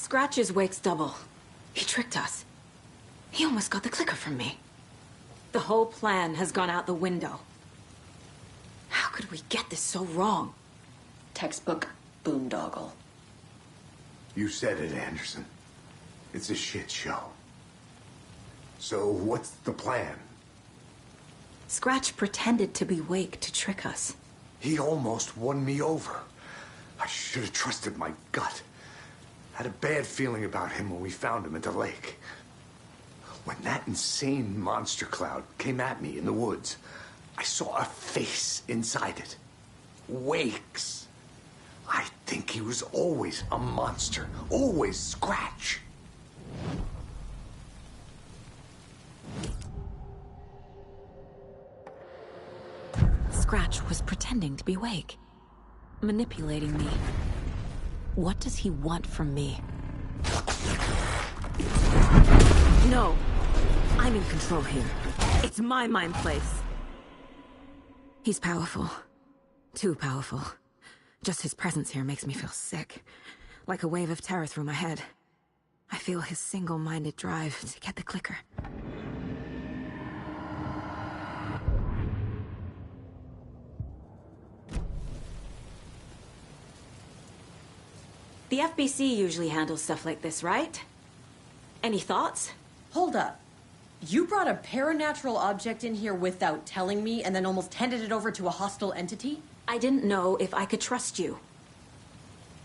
Scratch's wake's double. He tricked us. He almost got the clicker from me. The whole plan has gone out the window. How could we get this so wrong? Textbook boondoggle. You said it, Anderson. It's a shit show. So what's the plan? Scratch pretended to be Wake to trick us. He almost won me over. I should have trusted my gut. Had a bad feeling about him when we found him at the lake. When that insane monster cloud came at me in the woods, I saw a face inside it. Wake's. I think he was always a monster. Always Scratch. Scratch was pretending to be Wake. Manipulating me. What does he want from me? No. I'm in control here. It's my mind place. He's powerful. Too powerful. Just his presence here makes me feel sick. Like a wave of terror through my head. I feel his single-minded drive to get the clicker. The FBC usually handles stuff like this, right? Any thoughts? Hold up. You brought a paranatural object in here without telling me and then almost handed it over to a hostile entity? I didn't know if I could trust you.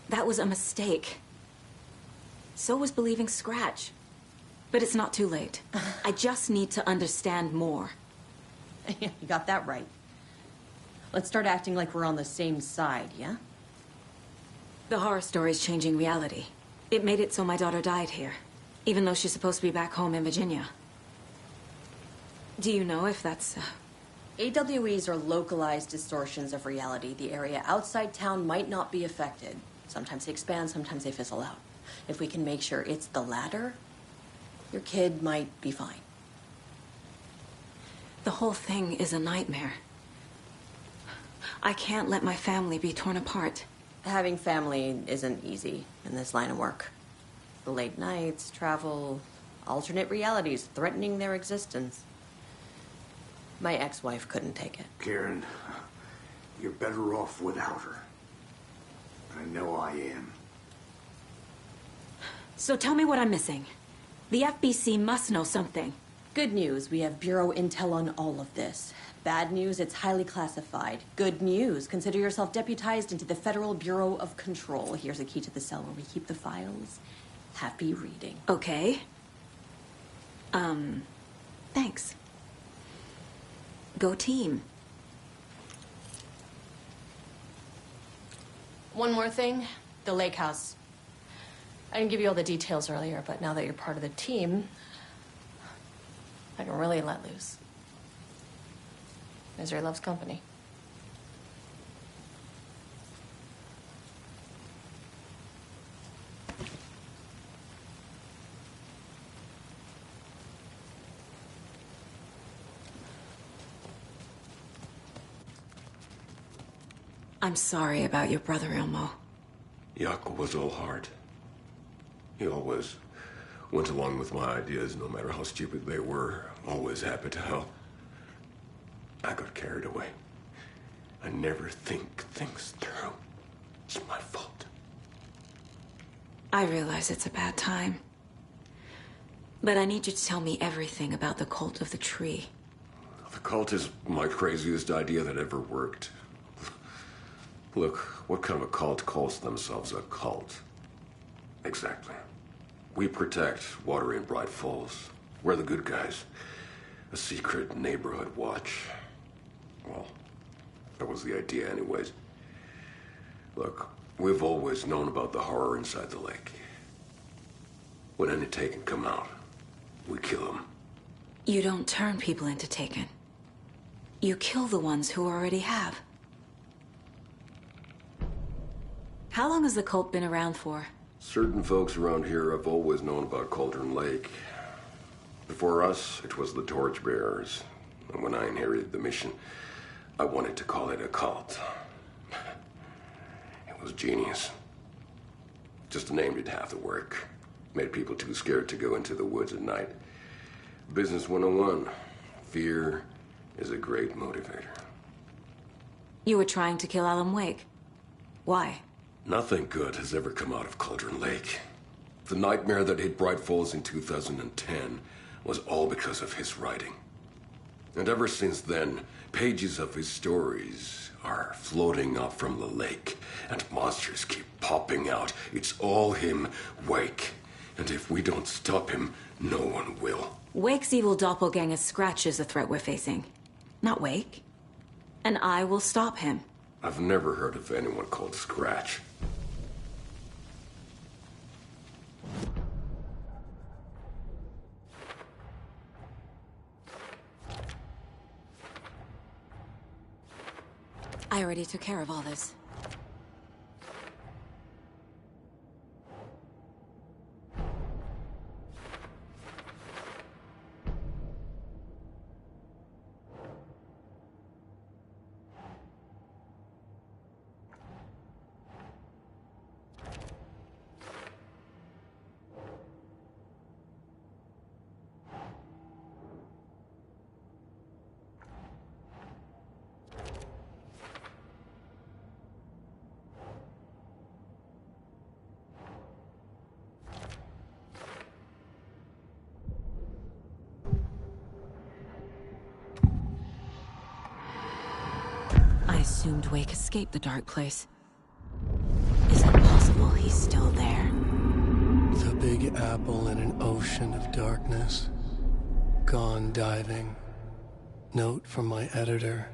That was a mistake. So was believing Scratch. But it's not too late. I just need to understand more. You got that right. Let's start acting like we're on the same side, yeah? The horror story's changing reality. It made it so my daughter died here, even though she's supposed to be back home in Virginia. Do you know if that's... AWEs are localized distortions of reality. The area outside town might not be affected. Sometimes they expand, sometimes they fizzle out. If we can make sure it's the latter, your kid might be fine. The whole thing is a nightmare. I can't let my family be torn apart. Having family isn't easy in this line of work. The late nights, travel, alternate realities threatening their existence. My ex-wife couldn't take it. Karen, you're better off without her. I know I am. So tell me what I'm missing. The FBC must know something. Good news, we have Bureau intel on all of this. Bad news, it's highly classified. Good news, consider yourself deputized into the Federal Bureau of Control. Here's a key to the cell where we keep the files. Happy reading. Okay. Thanks. Go team. One more thing, the lake house. I didn't give you all the details earlier, but now that you're part of the team, I can really let loose. Misery loves company. I'm sorry about your brother, Ilmo. Jaakko was all heart. He always went along with my ideas, no matter how stupid they were. Always happy to help. I got carried away. I never think things through. It's my fault. I realize it's a bad time. But I need you to tell me everything about the Cult of the Tree. The cult is my craziest idea that ever worked. Look, what kind of a cult calls themselves a cult? Exactly. We protect Water in Bright Falls. We're the good guys. A secret neighborhood watch. Well, that was the idea anyways. Look, we've always known about the horror inside the lake. When any Taken come out, we kill them. You don't turn people into Taken. You kill the ones who already have. How long has the cult been around for? Certain folks around here have always known about Cauldron Lake. Before us, it was the Torchbearers. And when I inherited the mission, I wanted to call it a cult. It was genius. Just a name did half the work. Made people too scared to go into the woods at night. Business 101. Fear is a great motivator. You were trying to kill Alan Wake. Why? Nothing good has ever come out of Cauldron Lake. The nightmare that hit Bright Falls in 2010 was all because of his writing. And ever since then, pages of his stories are floating up from the lake, and monsters keep popping out. It's all him, Wake. And if we don't stop him, no one will. Wake's evil doppelganger Scratch is the threat we're facing, not Wake. And I will stop him. I've never heard of anyone called Scratch. I already took care of all this. I assumed Wake escaped the dark place. Is it possible he's still there? The Big Apple in an ocean of darkness. Gone diving. Note from my editor.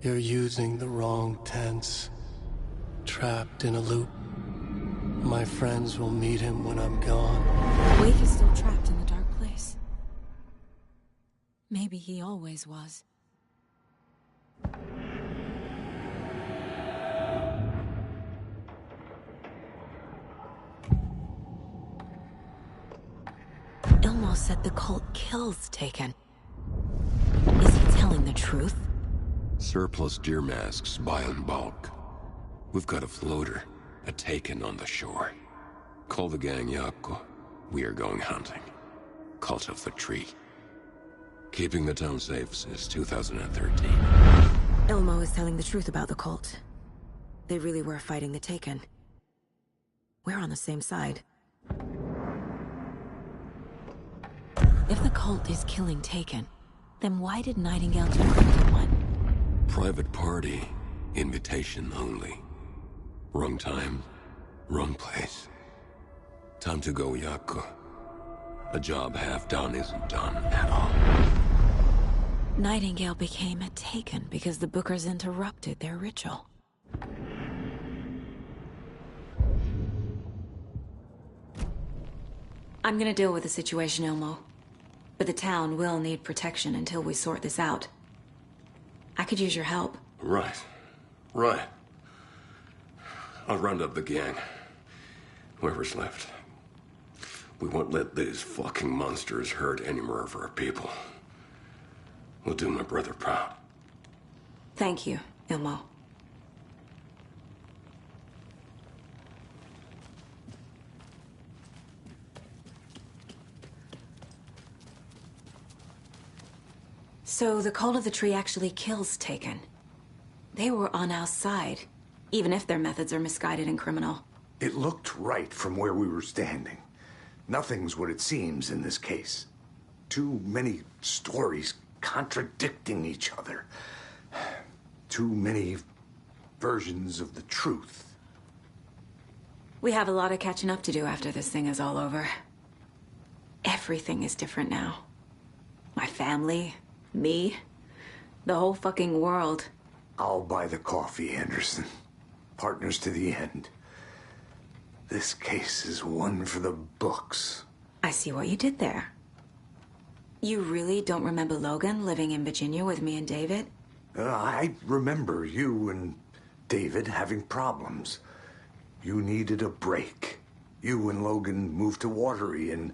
You're using the wrong tense. Trapped in a loop. My friends will meet him when I'm gone. Wake is still trapped in the dark place. Maybe he always was. Ilmo said the cult kills Taken. Is he telling the truth? Surplus deer masks buy in bulk. We've got a floater, a Taken on the shore. Call the gang Yako. We are going hunting. Cult of the Tree. Keeping the town safe since 2013. Ilmo is telling the truth about the cult. They really were fighting the Taken. We're on the same side. If the cult is killing Taken, then why did Nightingale turn into one? Private party. Invitation only. Wrong time, wrong place. Time to go, Yako. A job half done isn't done at all. Nightingale became a Taken because the Bookers interrupted their ritual. I'm gonna deal with the situation, Ilmo. But the town will need protection until we sort this out. I could use your help. Right. I'll round up the gang. Whoever's left. We won't let these fucking monsters hurt any more of our people. We'll do my brother proud. Thank you, Ilmo. So the Cult of the Tree actually kills Taken. They were on our side, even if their methods are misguided and criminal. It looked right from where we were standing. Nothing's what it seems in this case. Too many stories contradicting each other. Too many versions of the truth. We have a lot of catching up to do after this thing is all over. Everything is different now. My family, me, the whole fucking world. I'll buy the coffee, Anderson. Partners to the end. This case is one for the books. I see what you did there. You really don't remember Logan living in Virginia with me and David? I remember you and David having problems. You needed a break. You and Logan moved to Watery and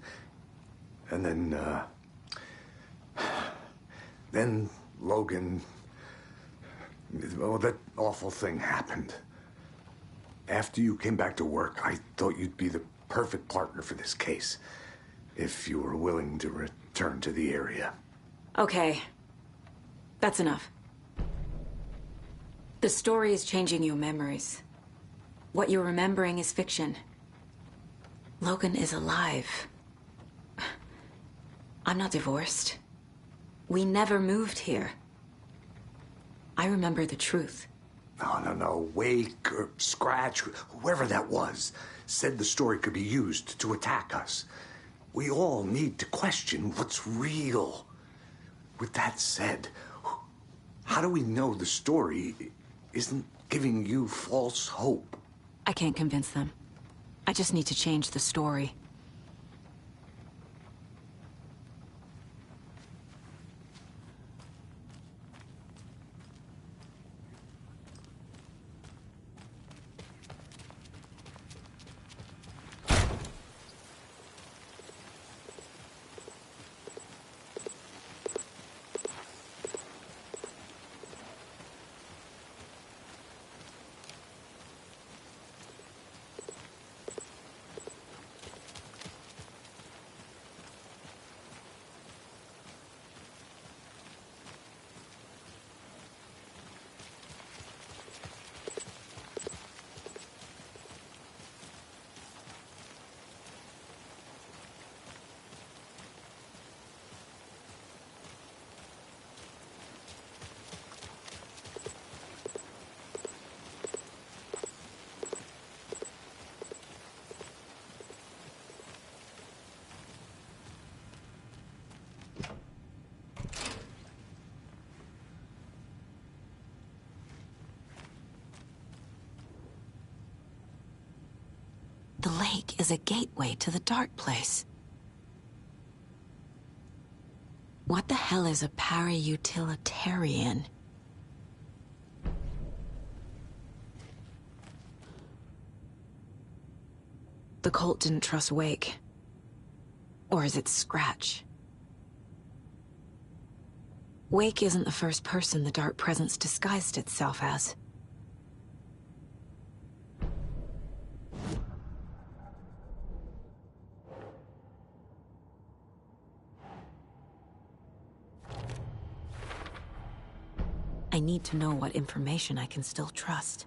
then Logan... Oh, that awful thing happened. After you came back to work, I thought you'd be the perfect partner for this case. If you were willing to return to the area. Okay. That's enough. The story is changing your memories. What you're remembering is fiction. Logan is alive. I'm not divorced. We never moved here. I remember the truth. No. Wake or Scratch, whoever that was, said the story could be used to attack us. We all need to question what's real. With that said, how do we know the story isn't giving you false hope? I can't convince them. I just need to change the story. The lake is a gateway to the dark place. What the hell is a para-utilitarian? The cult didn't trust Wake. Or is it Scratch? Wake isn't the first person the Dark Presence disguised itself as. I need to know what information I can still trust.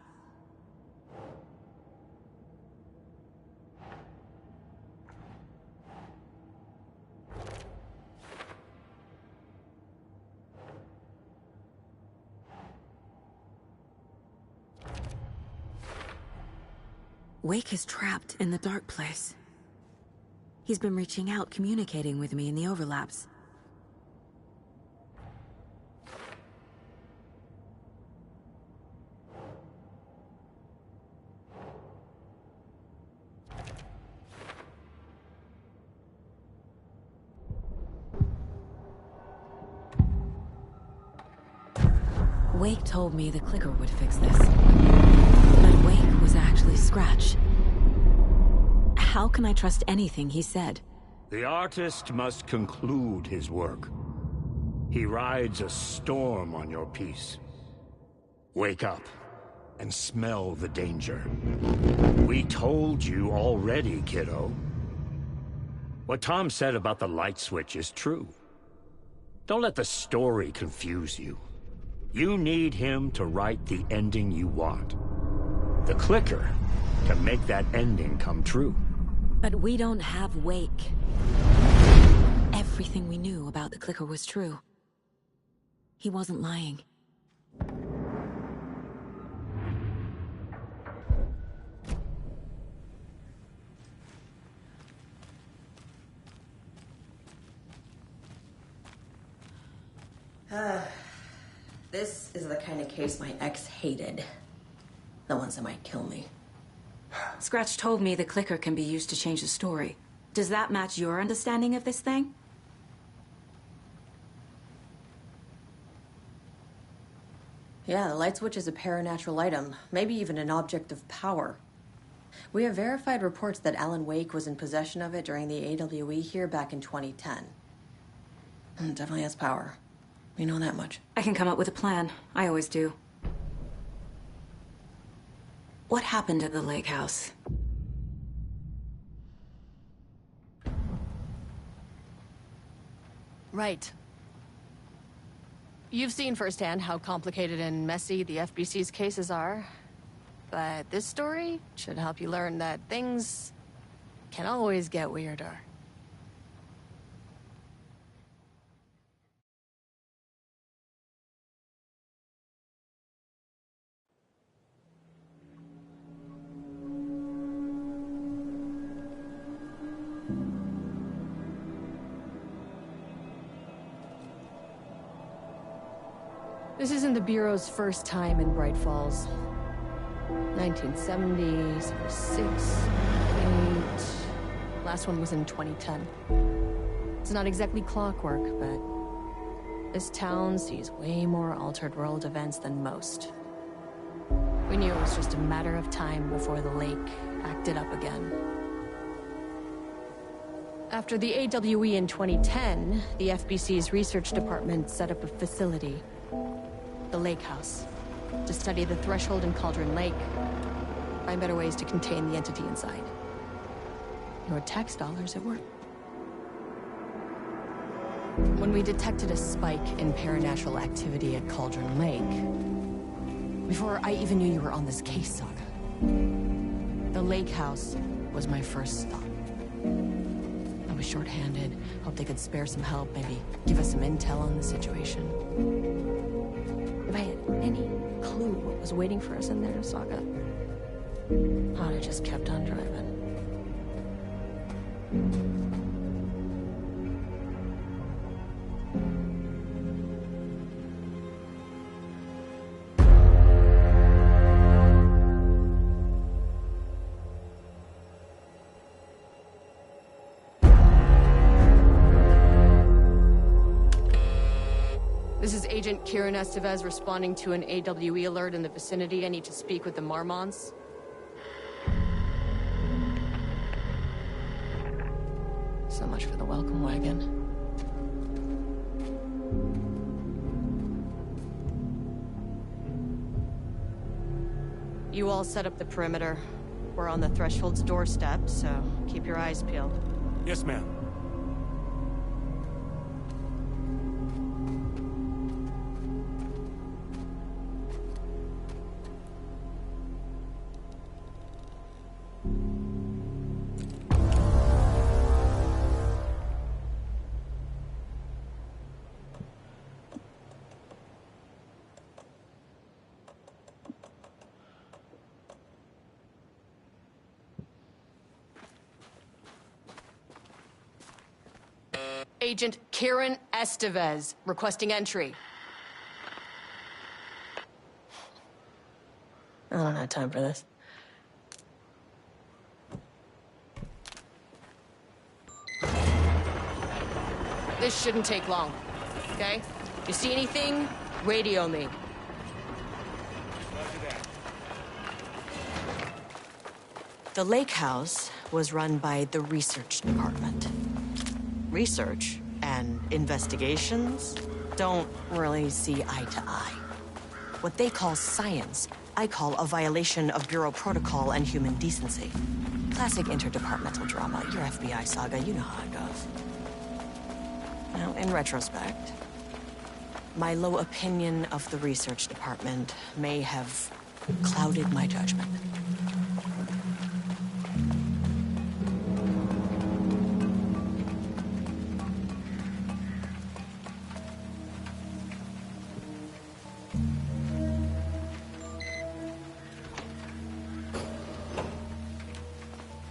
Wake is trapped in the dark place. He's been reaching out, communicating with me in the overlaps. Wake told me the clicker would fix this. But Wake was actually Scratch. How can I trust anything he said? The artist must conclude his work. He rides a storm on your piece. Wake up and smell the danger. We told you already, kiddo. What Tom said about the light switch is true. Don't let the story confuse you. You need him to write the ending you want. The clicker can make that ending come true. But we don't have Wake. Everything we knew about the clicker was true. He wasn't lying. This is the kind of case my ex hated. The ones that might kill me. Scratch told me the clicker can be used to change the story. Does that match your understanding of this thing? Yeah, the light switch is a paranatural item, maybe even an object of power. We have verified reports that Alan Wake was in possession of it during the AWE here back in 2010. Definitely has power. We know that much. I can come up with a plan. I always do. What happened at the lake house? Right. You've seen firsthand how complicated and messy the FBC's cases are. But this story should help you learn that things can always get weirder. This isn't the Bureau's first time in Bright Falls. 1970, 76, 8... Last one was in 2010. It's not exactly clockwork, but this town sees way more altered world events than most. We knew it was just a matter of time before the lake acted up again. After the AWE in 2010, the FBC's research department set up a facility, the Lake House, to study the Threshold and Cauldron Lake, find better ways to contain the entity inside. Your tax dollars at work. When we detected a spike in paranatural activity at Cauldron Lake, before I even knew you were on this case, Saga, the Lake House was my first stop. I was short-handed, hoped they could spare some help, maybe give us some intel on the situation. If I had any clue what was waiting for us in there, Saga, I'd have just kept on driving. This is Agent Kieran Estevez responding to an AWE alert in the vicinity. I need to speak with the Marmonts. So much for the welcome wagon. You all set up the perimeter. We're on the Threshold's doorstep, so keep your eyes peeled. Yes, ma'am. Agent Kieran Estevez, requesting entry. I don't have time for this. This shouldn't take long, okay? You see anything, radio me. The Lake House was run by the research department. Research and investigations don't really see eye to eye. What they call science, I call a violation of Bureau protocol and human decency. Classic interdepartmental drama. Your FBI saga, you know how it goes. Now, in retrospect, my low opinion of the research department may have clouded my judgment.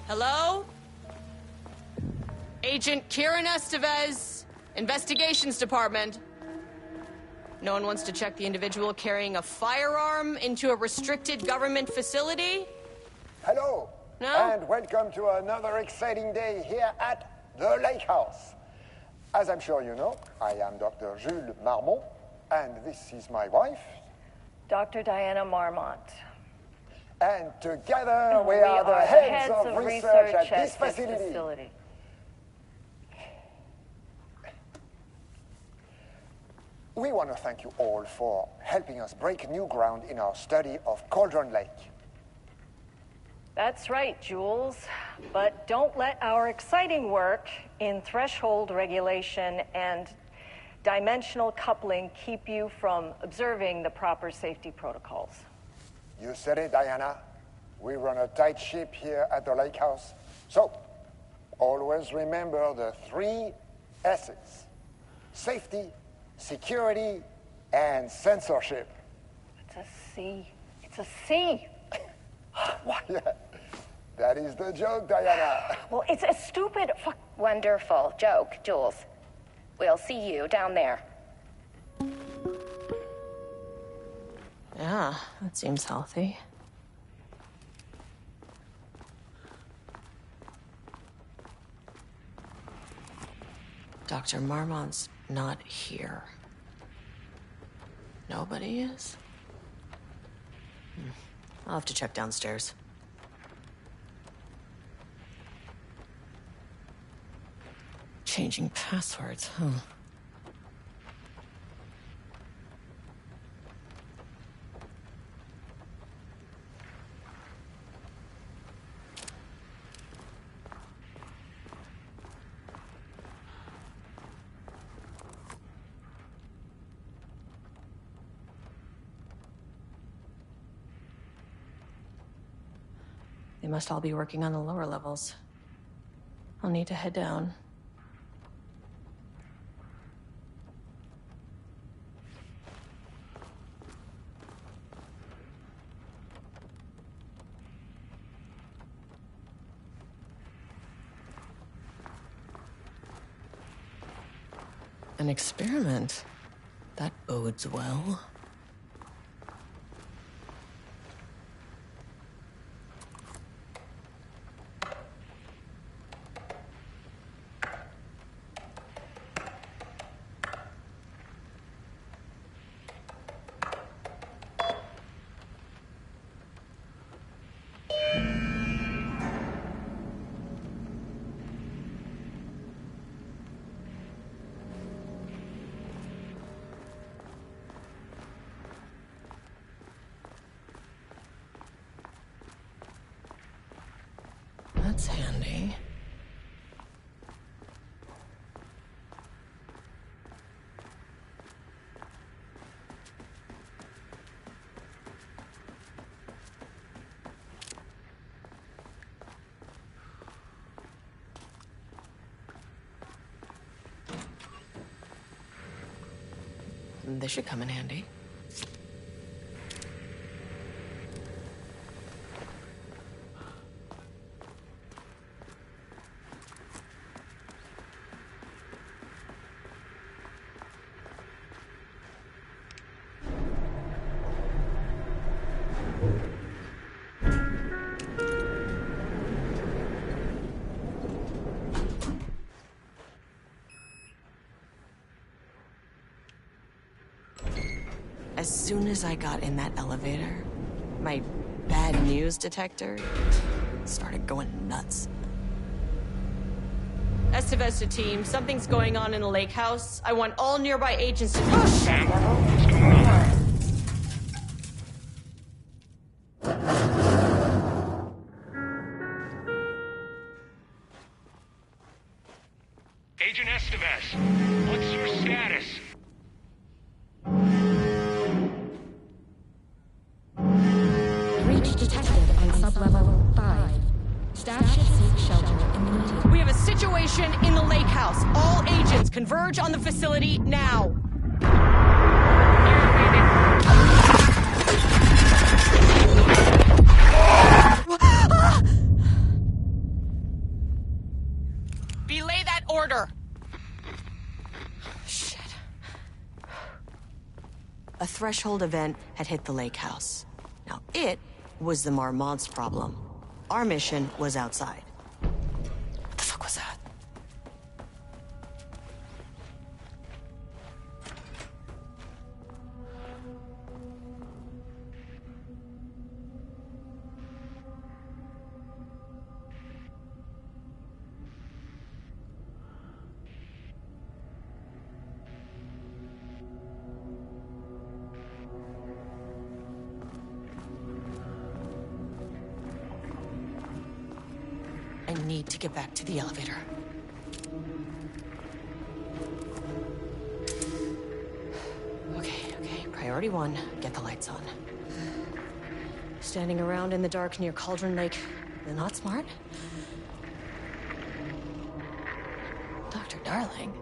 Hello? Agent Kieran Estevez, Investigations Department. No one wants to check the individual carrying a firearm into a restricted government facility? Hello. No? And welcome to another exciting day here at the Lake House. As I'm sure you know, I am Dr. Jules Marmont, and this is my wife. Dr. Diana Marmont. And together we are the heads of research at this facility. We want to thank you all for helping us break new ground in our study of Cauldron Lake. That's right, Jules. But don't let our exciting work in threshold regulation and dimensional coupling keep you from observing the proper safety protocols. You said it, Diana. We run a tight ship here at the lake house. So, always remember the 3 S's. Safety, security, and censorship. It's a C. It's a C. Why, yeah, that is the joke, Diana. Well, it's a stupid fuck. Wonderful joke, Jules. We'll see you down there. Yeah, that seems healthy. Dr. Marmont's not here. Nobody is? I'll have to check downstairs. Changing passwords, huh? They must all be working on the lower levels. I'll need to head down. An experiment? That bodes well. That's handy. This should come in handy. As soon as I got in that elevator, my bad news detector started going nuts. Estevesta team, something's going on in the lake house. I want all nearby agents to... Oh, shit! Agent Estevez, what's your status? Breach detected on sublevel 5. Staff should seek shelter immediately. We have a situation in the lake house. All agents converge on the facility now. Belay that order. Shit. A threshold event had hit the lake house. Now, it was the Marmont's problem. Our mission was outside. What the fuck was that? need to get back to the elevator. Okay. Priority 1, get the lights on. Standing around in the dark near Cauldron Lake, not smart. Dr. Darling.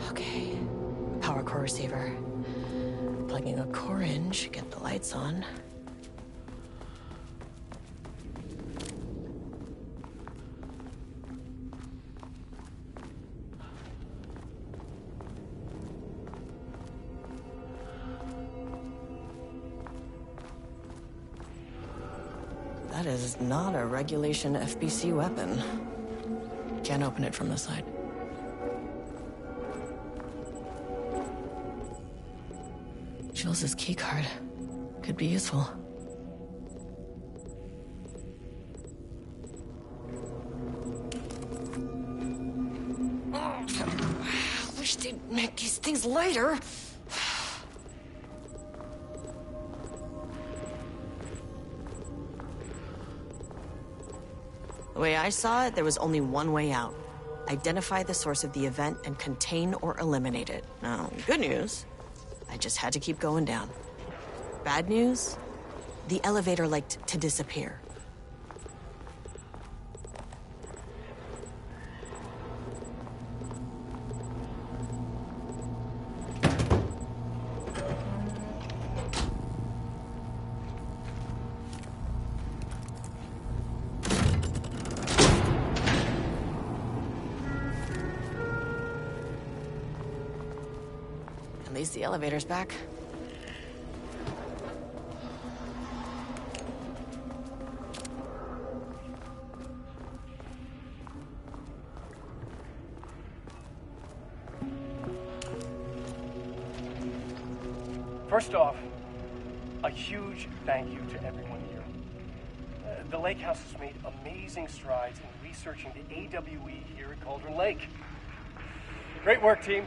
Okay. Power core receiver. Plugging a core in should get the lights on. That is not a regulation FBC weapon. Can't open it from the side. Jules' keycard could be useful. Wish they'd make these things lighter. The way I saw it, there was only one way out. Identify the source of the event and contain or eliminate it. Now, good news, I just had to keep going down. Bad news, the elevator liked to disappear. At least the elevator's back. First off, a huge thank you to everyone here. The Lake House has made amazing strides in researching the AWE here at Cauldron Lake. Great work, team.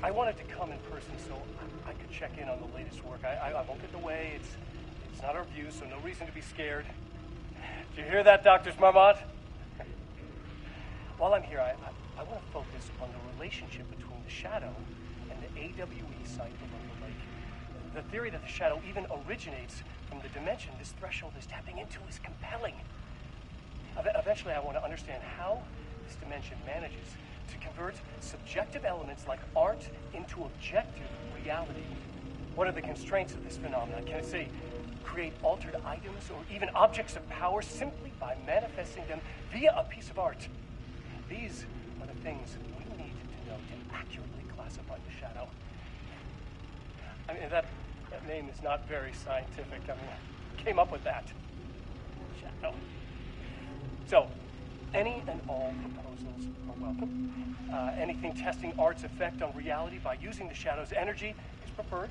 I wanted to come in person so I could check in on the latest work. I won't get in the way. It's not our view, so no reason to be scared. Did you hear that, Dr. Marmot? While I'm here, I want to focus on the relationship between the Shadow and the AWE site below the lake. The theory that the Shadow even originates from the dimension this threshold is tapping into is compelling. Eventually, I want to understand how this dimension manages to convert subjective elements like art into objective reality. What are the constraints of this phenomenon? Can it, say, create altered items or even objects of power simply by manifesting them via a piece of art? These are the things we need to know to accurately classify the Shadow. I mean, that name is not very scientific. I mean, I came up with that. Shadow. So, any and all proposals are welcome. Anything testing art's effect on reality by using the Shadow's energy is preferred.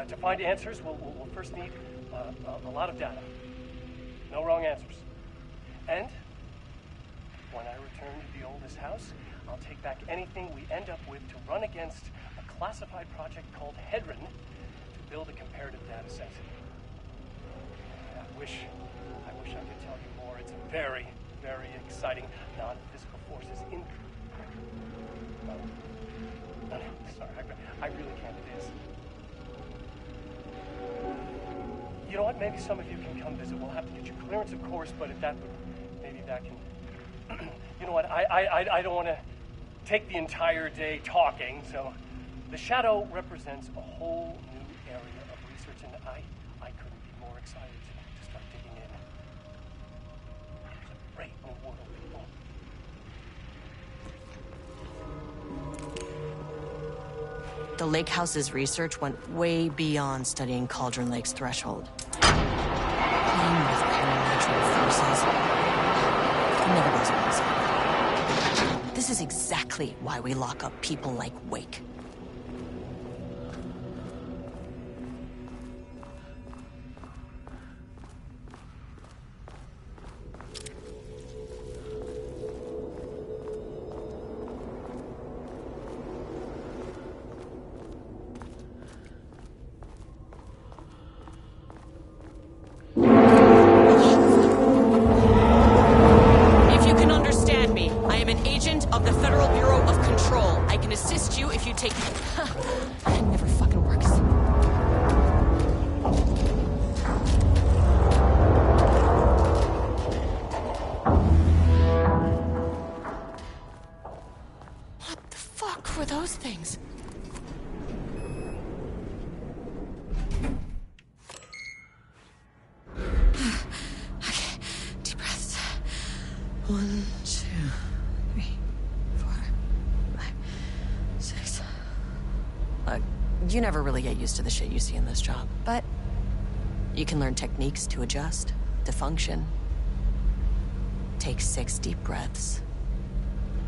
To find answers, we'll first need a lot of data. No wrong answers. And when I return to the oldest house, I'll take back anything we end up with to run against a classified project called Hedron to build a comparative data set. I wish I could tell you more. It's a very, very exciting non-physical forces in... No, sorry, I really can't. It is. You know what? Maybe some of you can come visit. We'll have to get you clearance, of course, but if that would... Maybe that can... You know what? I don't want to take the entire day talking, so... The Shadow represents a whole new area of research, and I couldn't be more excited to start digging in. There's a great new world, people. The Lake House's research went way beyond studying Cauldron Lake's threshold. Playing with paranatural forces never goes well. This is exactly why we lock up people like Wake. You never really get used to the shit you see in this job, but you can learn techniques to adjust, to function. Take 6 deep breaths,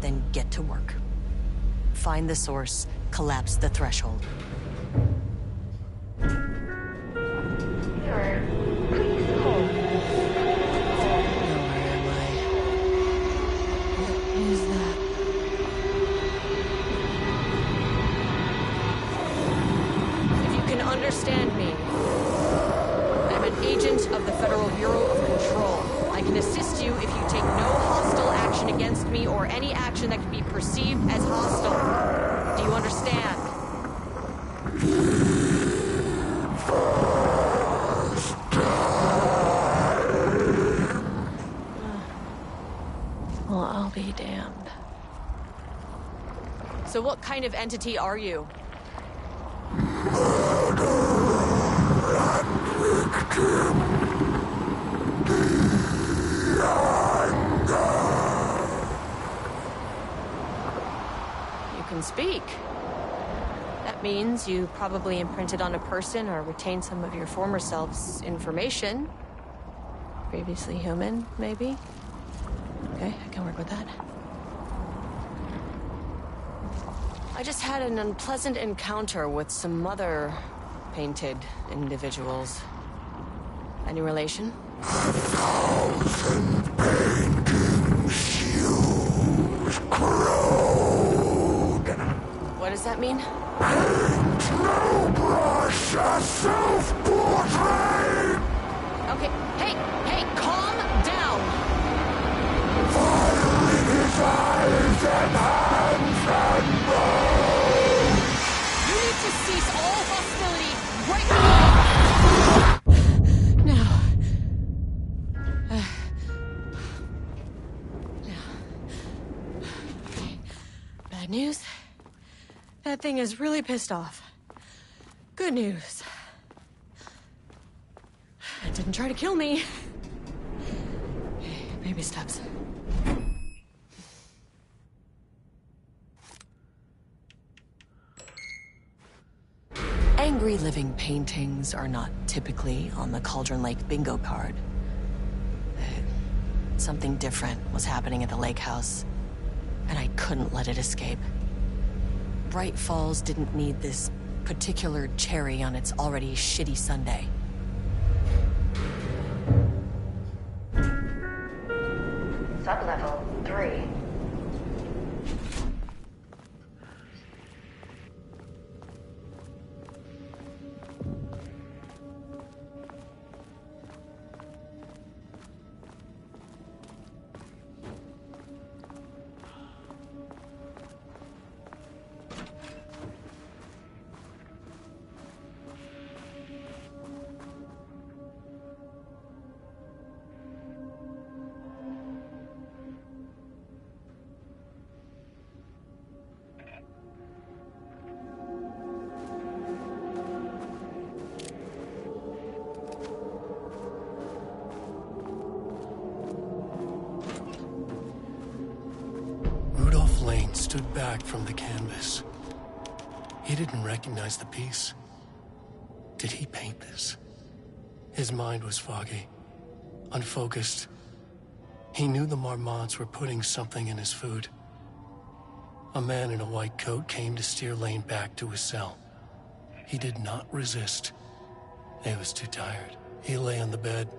then get to work. Find the source, collapse the threshold. Understand me. I'm an agent of the Federal Bureau of Control. I can assist you if you take no hostile action against me or any action that can be perceived as hostile. Do you understand? Well, I'll be damned. So what kind of entity are you? You can speak. That means you probably imprinted on a person or retained some of your former self's information. Previously human, maybe? Okay, I can work with that. I just had an unpleasant encounter with some other painted individuals. Any relation? 1,000 paintings used crude. What does that mean? Paint no brush, a self-portrait. Okay, hey, calm down. Fire in his eyes and hands and bones. You need to cease all hostility right now. Now. Okay. Bad news. That thing is really pissed off. Good news. It didn't try to kill me. Okay, baby steps. Angry living paintings are not typically on the Cauldron Lake bingo card. Something different was happening at the lake house, and I couldn't let it escape. Bright Falls didn't need this particular cherry on its already shitty sundae. Sublevel 3. stood back from the canvas. He didn't recognize the piece. Did he paint this? His mind was foggy, unfocused. He knew the Marmonts were putting something in his food. A man in a white coat came to steer Lane back to his cell. He did not resist. He was too tired. He lay on the bed,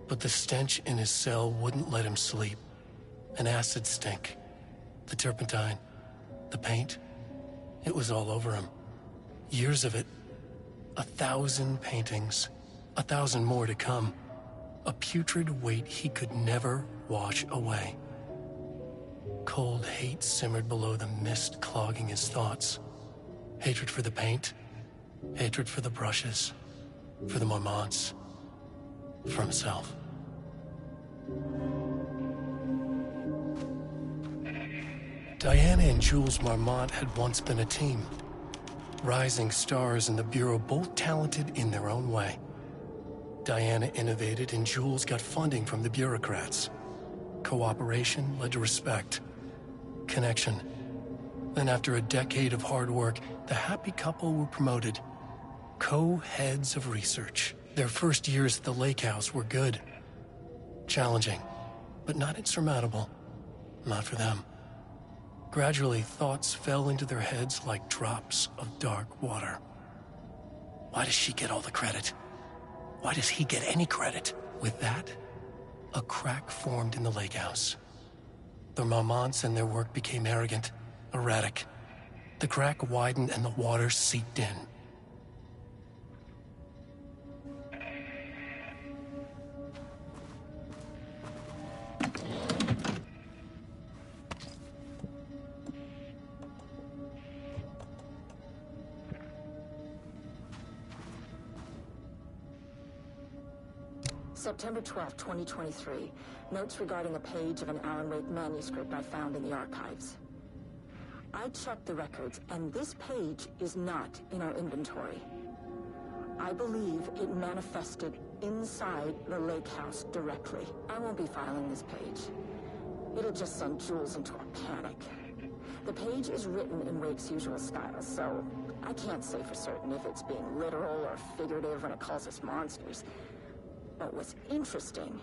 but the stench in his cell wouldn't let him sleep. An acid stink. The turpentine. The paint. It was all over him. Years of it. 1,000 paintings. 1,000 more to come. A putrid weight he could never wash away. Cold hate simmered below the mist clogging his thoughts. Hatred for the paint. Hatred for the brushes. For the Marmonts. For himself. Diana and Jules Marmont had once been a team. Rising stars in the Bureau, both talented in their own way. Diana innovated and Jules got funding from the bureaucrats. Cooperation led to respect. Connection. Then after a decade of hard work, the happy couple were promoted. Co-heads of research. Their first years at the lake house were good. Challenging, but not insurmountable. Not for them. Gradually, thoughts fell into their heads like drops of dark water. Why does she get all the credit? Why does he get any credit? With that, a crack formed in the lake house. The Marmonts and their work became arrogant, erratic. The crack widened and the water seeped in. September 12, 2023. Notes regarding a page of an Alan Wake manuscript I found in the archives. I checked the records, and this page is not in our inventory. I believe it manifested inside the lake house directly. I won't be filing this page. It'll just send Jules into a panic. The page is written in Wake's usual style, so I can't say for certain if it's being literal or figurative when it calls us monsters. But what's interesting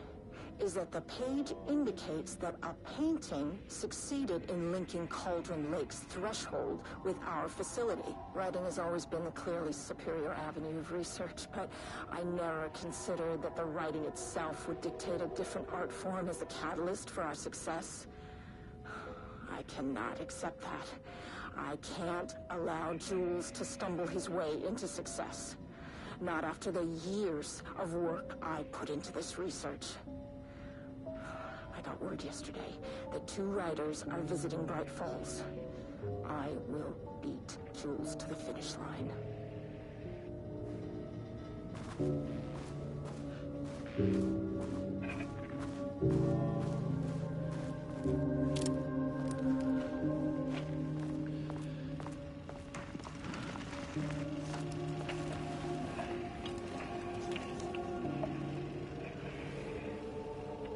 is that the page indicates that a painting succeeded in linking Cauldron Lake's threshold with our facility. Writing has always been the clearly superior avenue of research, but I never considered that the writing itself would dictate a different art form as the catalyst for our success. I cannot accept that. I can't allow Jules to stumble his way into success. Not after the years of work I put into this research. I got word yesterday that 2 writers are visiting Bright Falls. I will beat Jules to the finish line.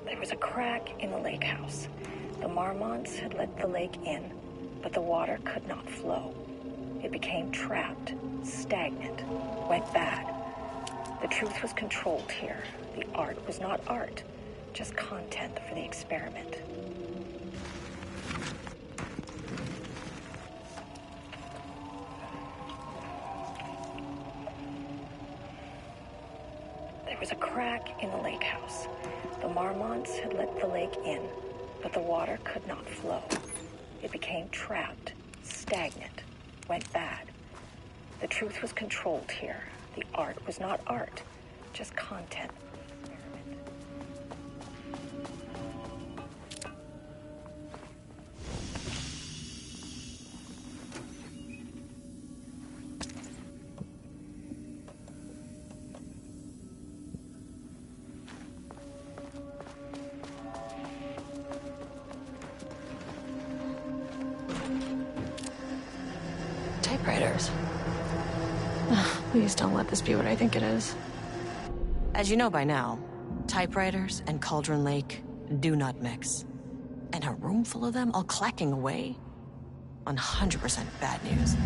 There was a crack in the lake house. The Marmonts had let the lake in, but the water could not flow. It became trapped, stagnant, went bad. The truth was controlled here. The art was not art, just content for the experiment. There was a crack in the lake house. The Marmonts had let the lake in, but the water could not flow. It became trapped, stagnant, went bad. The truth was controlled here. The art was not art, just content. Typewriters. Please don't let this be what I think it is. As you know by now, typewriters and Cauldron Lake do not mix. And a room full of them all clacking away? 100% bad news.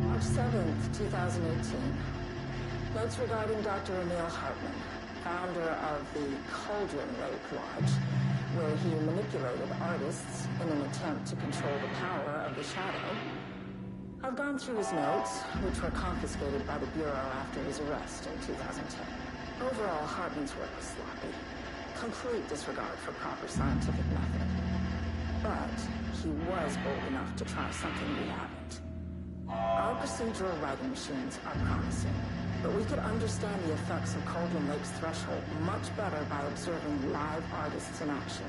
March 7th, 2018. Notes regarding Dr. Emil Hartman, founder of the Cauldron Lake Lodge, where he manipulated artists in an attempt to control the power of the Shadow. I've gone through his notes, which were confiscated by the Bureau after his arrest in 2010. Overall, Hartman's work was sloppy. Complete disregard for proper scientific method. But he was bold enough to try something we haven't. Our procedural writing machines are promising, but we could understand the effects of Cauldron Lake's threshold much better by observing live artists in action.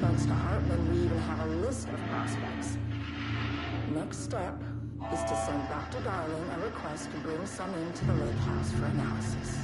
Thanks to Hartman, we even have a list of prospects. Next step is to send Dr. Darling a request to bring some into the lake house for analysis.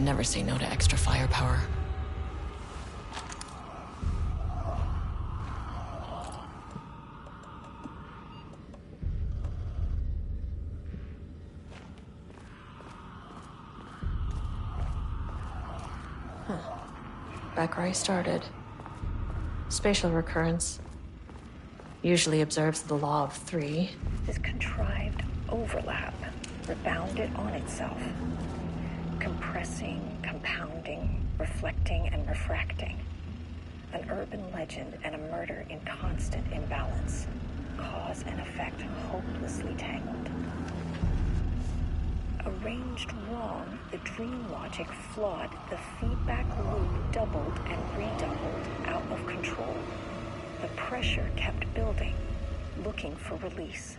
Never say no to extra firepower. Back where I started. Spatial recurrence. Usually observes the law of three. This contrived overlap rebounded on itself. Compressing, compounding, reflecting, and refracting. An urban legend and a murder in constant imbalance. Cause and effect hopelessly tangled. Arranged wrong, the dream logic flawed, the feedback loop doubled and redoubled, out of control. The pressure kept building, looking for release.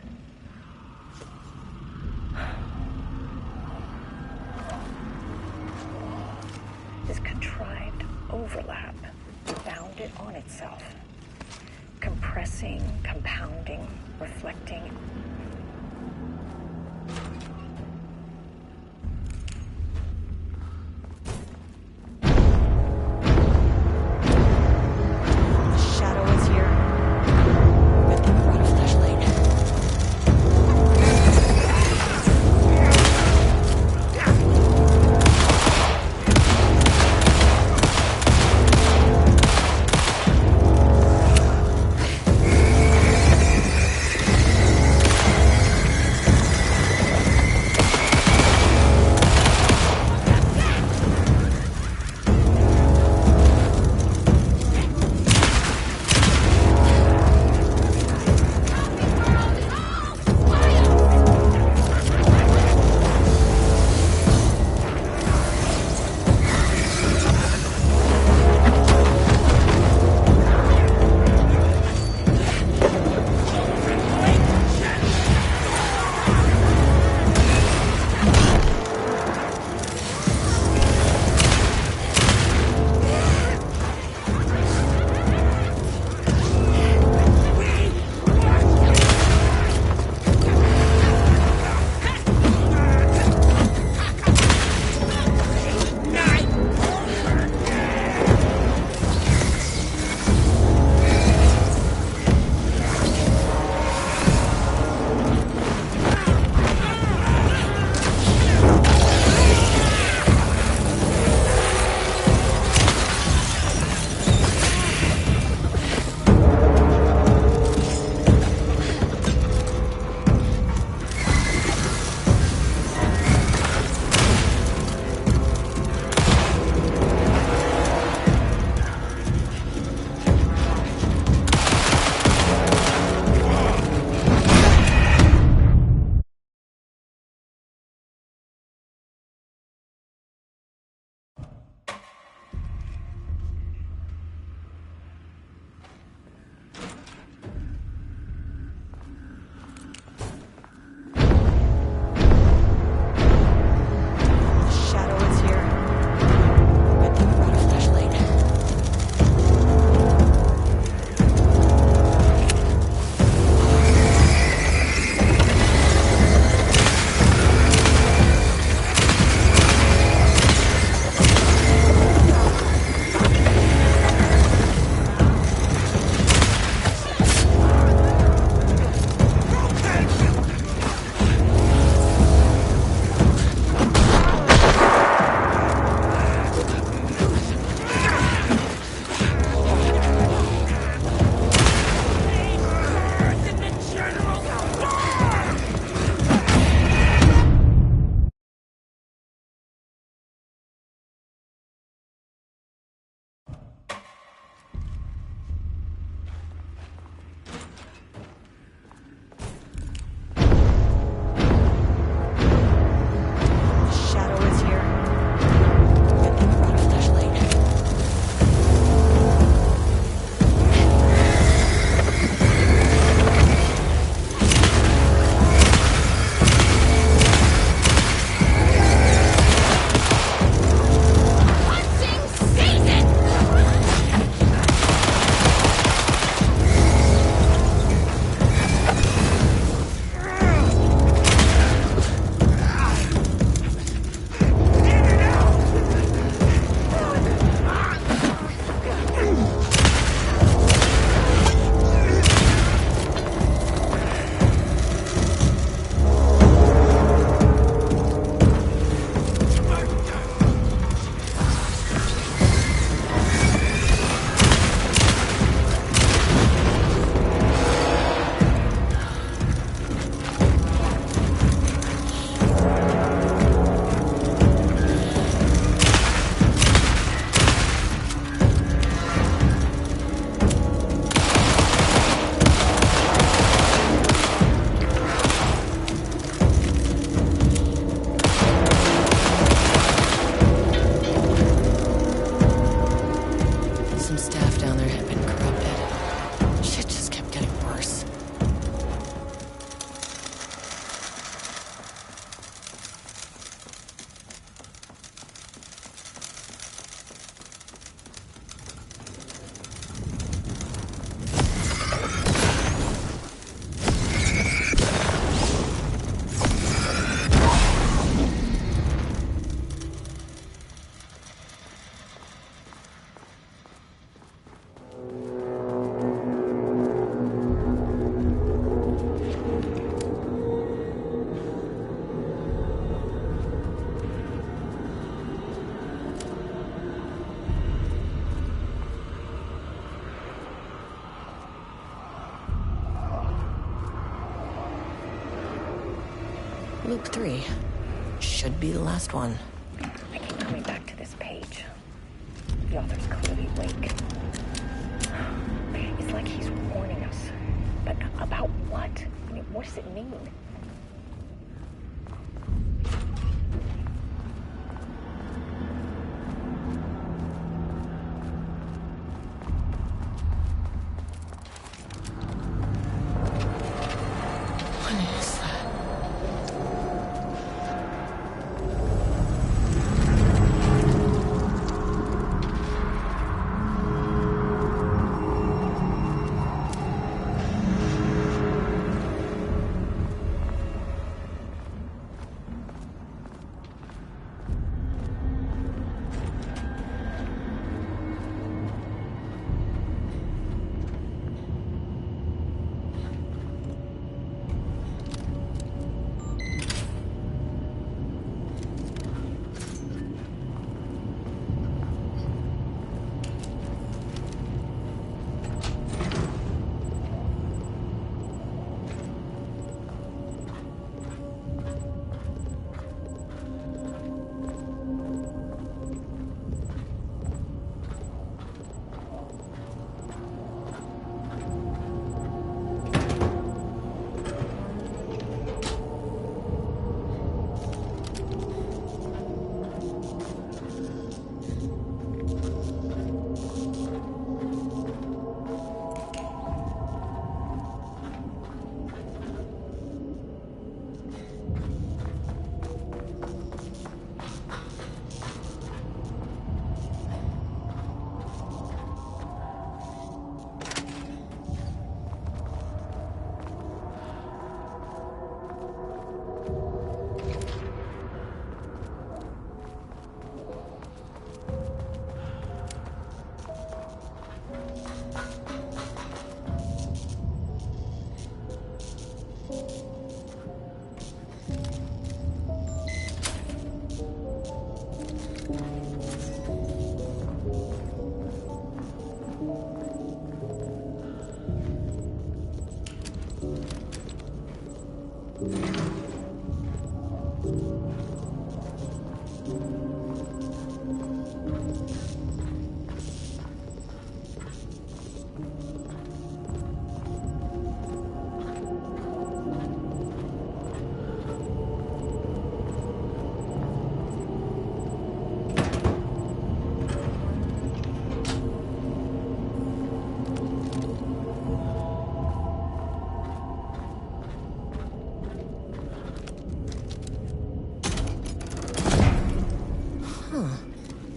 This contrived overlap bounded on itself, compressing, compounding, reflecting. Loop 3. Should be the last one. I keep coming back to this page. The author's clearly awake. It's like he's warning us. But about what? I mean, what does it mean?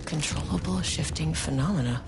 Controllable shifting phenomena.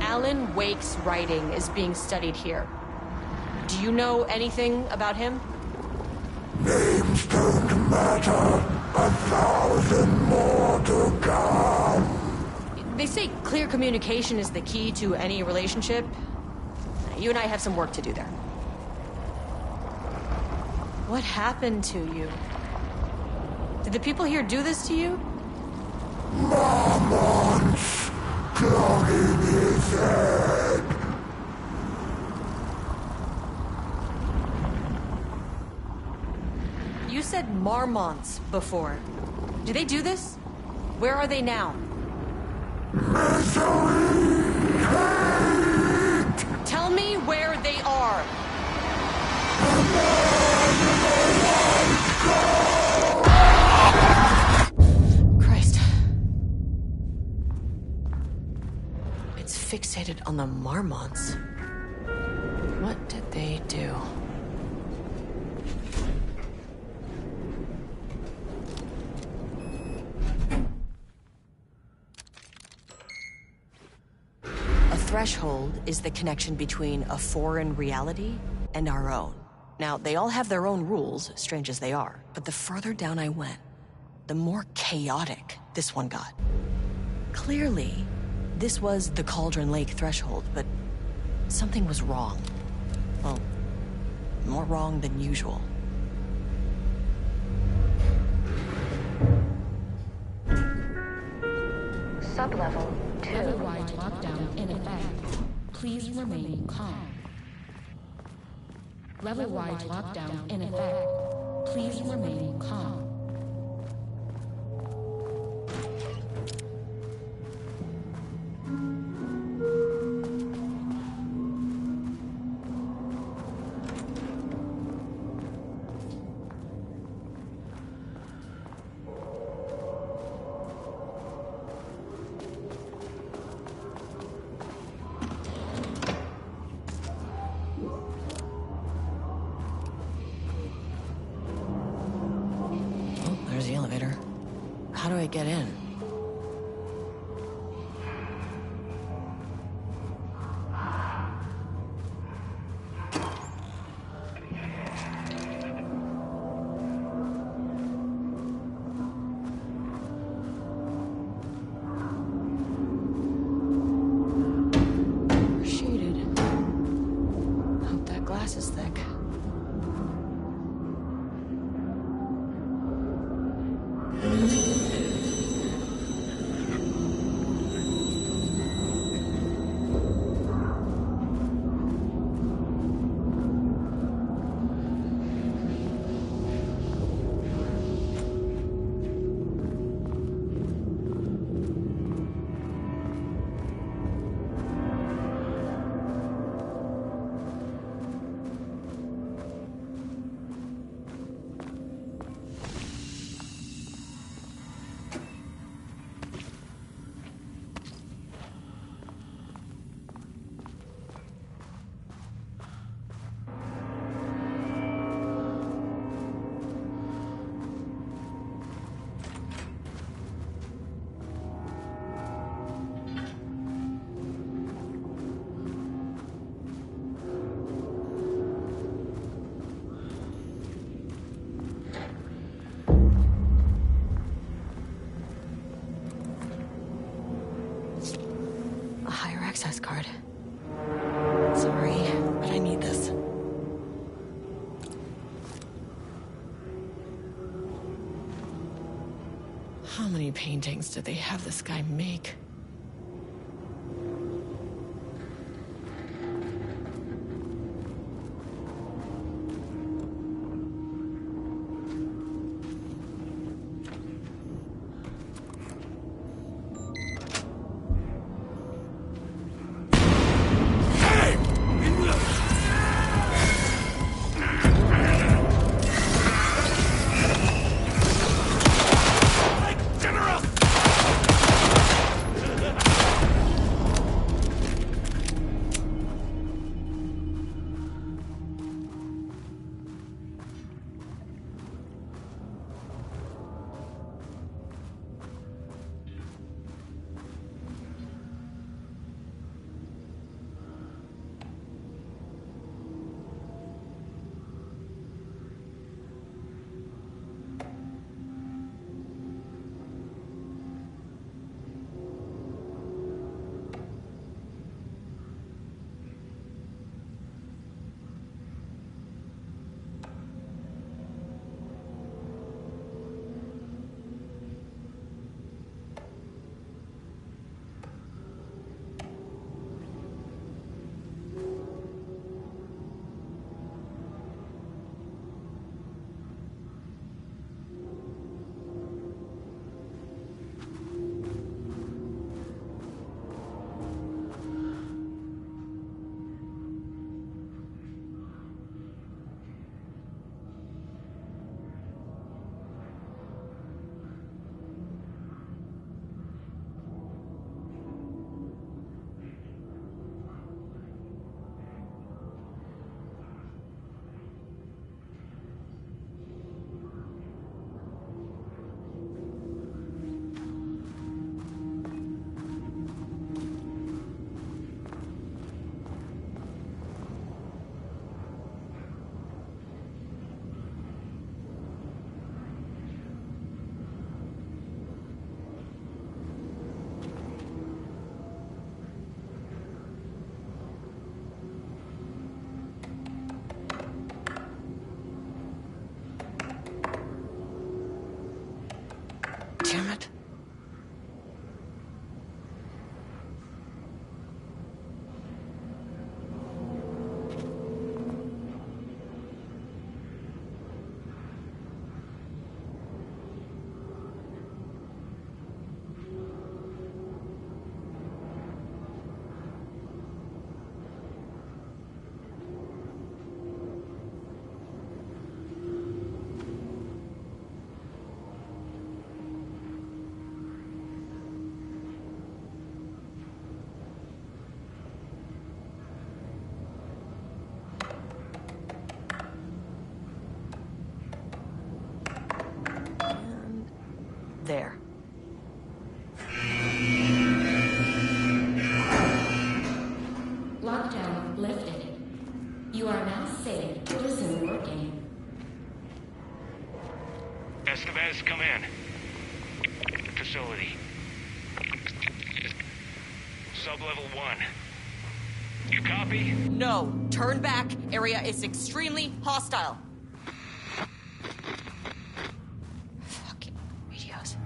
Alan Wake's writing is being studied here. Do you know anything about him? Names don't matter. 1,000 more to come. They say clear communication is the key to any relationship. You and I have some work to do there. What happened to you? Did the people here do this to you? Marmots clogging his head. said Marmonts before. Do they do this? Where are they now? Tell me where they are. Christ. It's fixated on the Marmonts. What did they do? A threshold is the connection between a foreign reality and our own. Now, they all have their own rules, strange as they are, but the further down I went, the more chaotic this one got. Clearly, this was the Cauldron Lake threshold, but something was wrong. Well, more wrong than usual. Sublevel 2. Level-wide lockdown in effect. Please remain calm. Level-wide lockdown in effect. Please remain calm. How do I get in? We're shaded. Hope that glass is thick. Access card. Sorry, but I need this. How many paintings did they have this guy make? sake, it isn't working. Estevez, come in. Facility. Sub-level 1. You copy? No. Turn back. Area is extremely hostile. Fucking radios.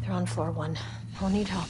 They're on floor 1. I'll need help.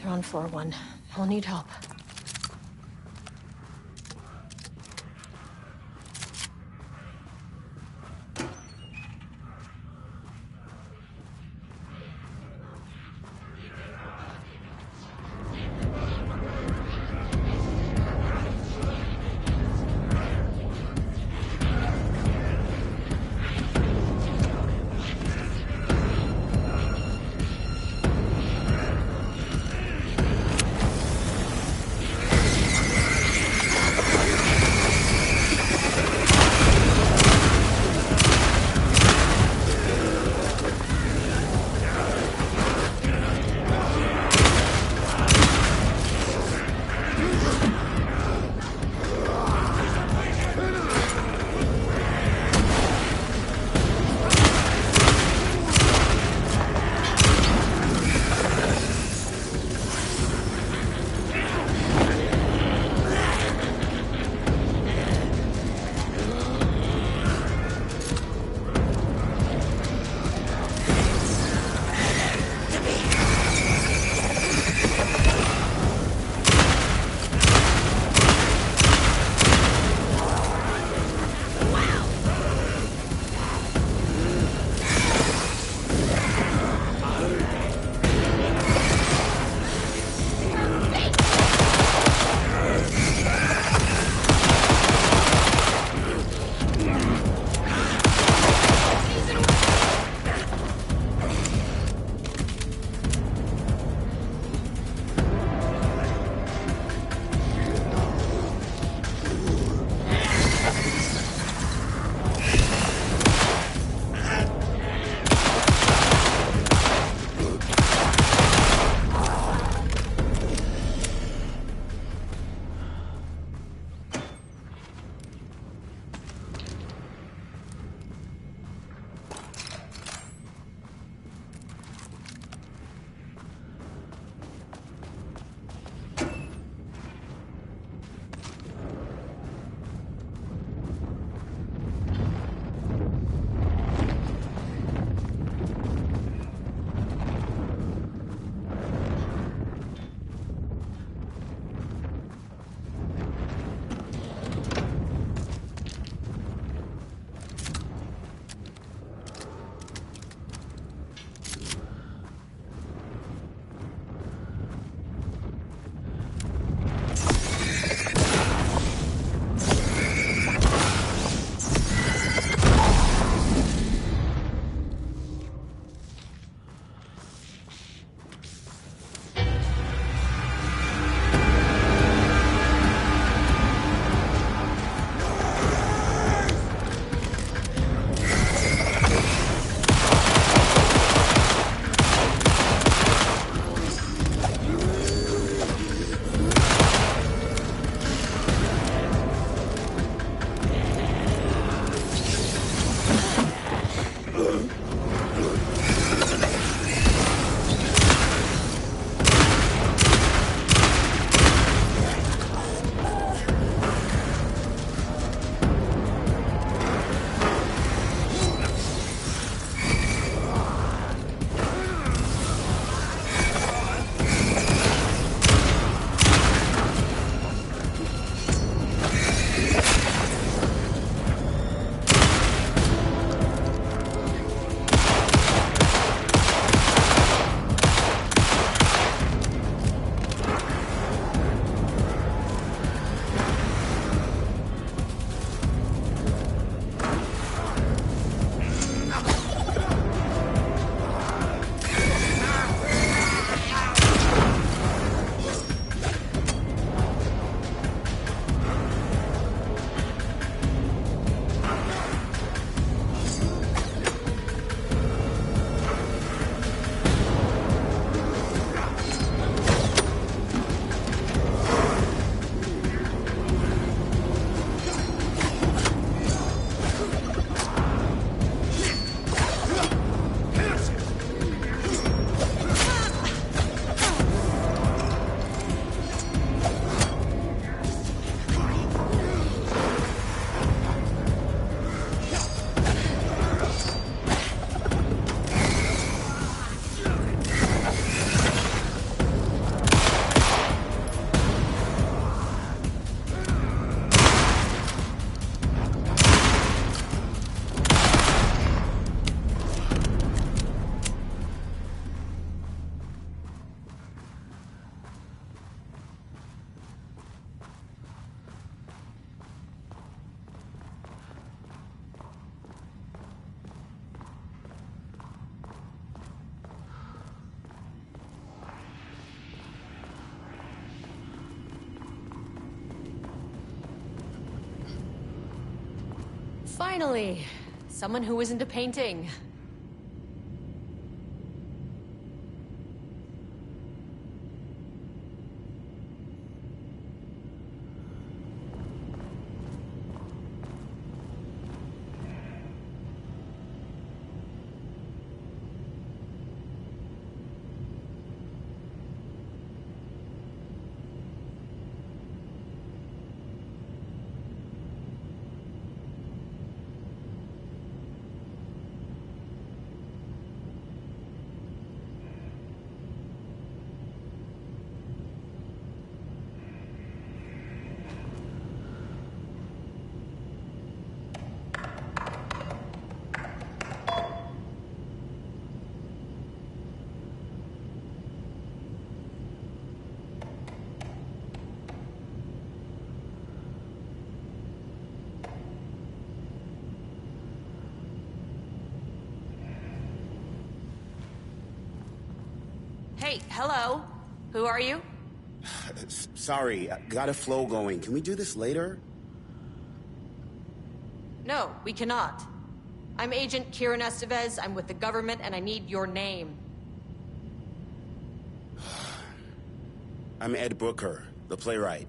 They're on floor 1. I'll need help. Finally, someone who isn't a painting. Hey, hello. Who are you? Sorry, got a flow going. Can we do this later? No, we cannot. I'm Agent Kieran Estevez. I'm with the government, and I need your name. I'm Ed Brooker, the playwright.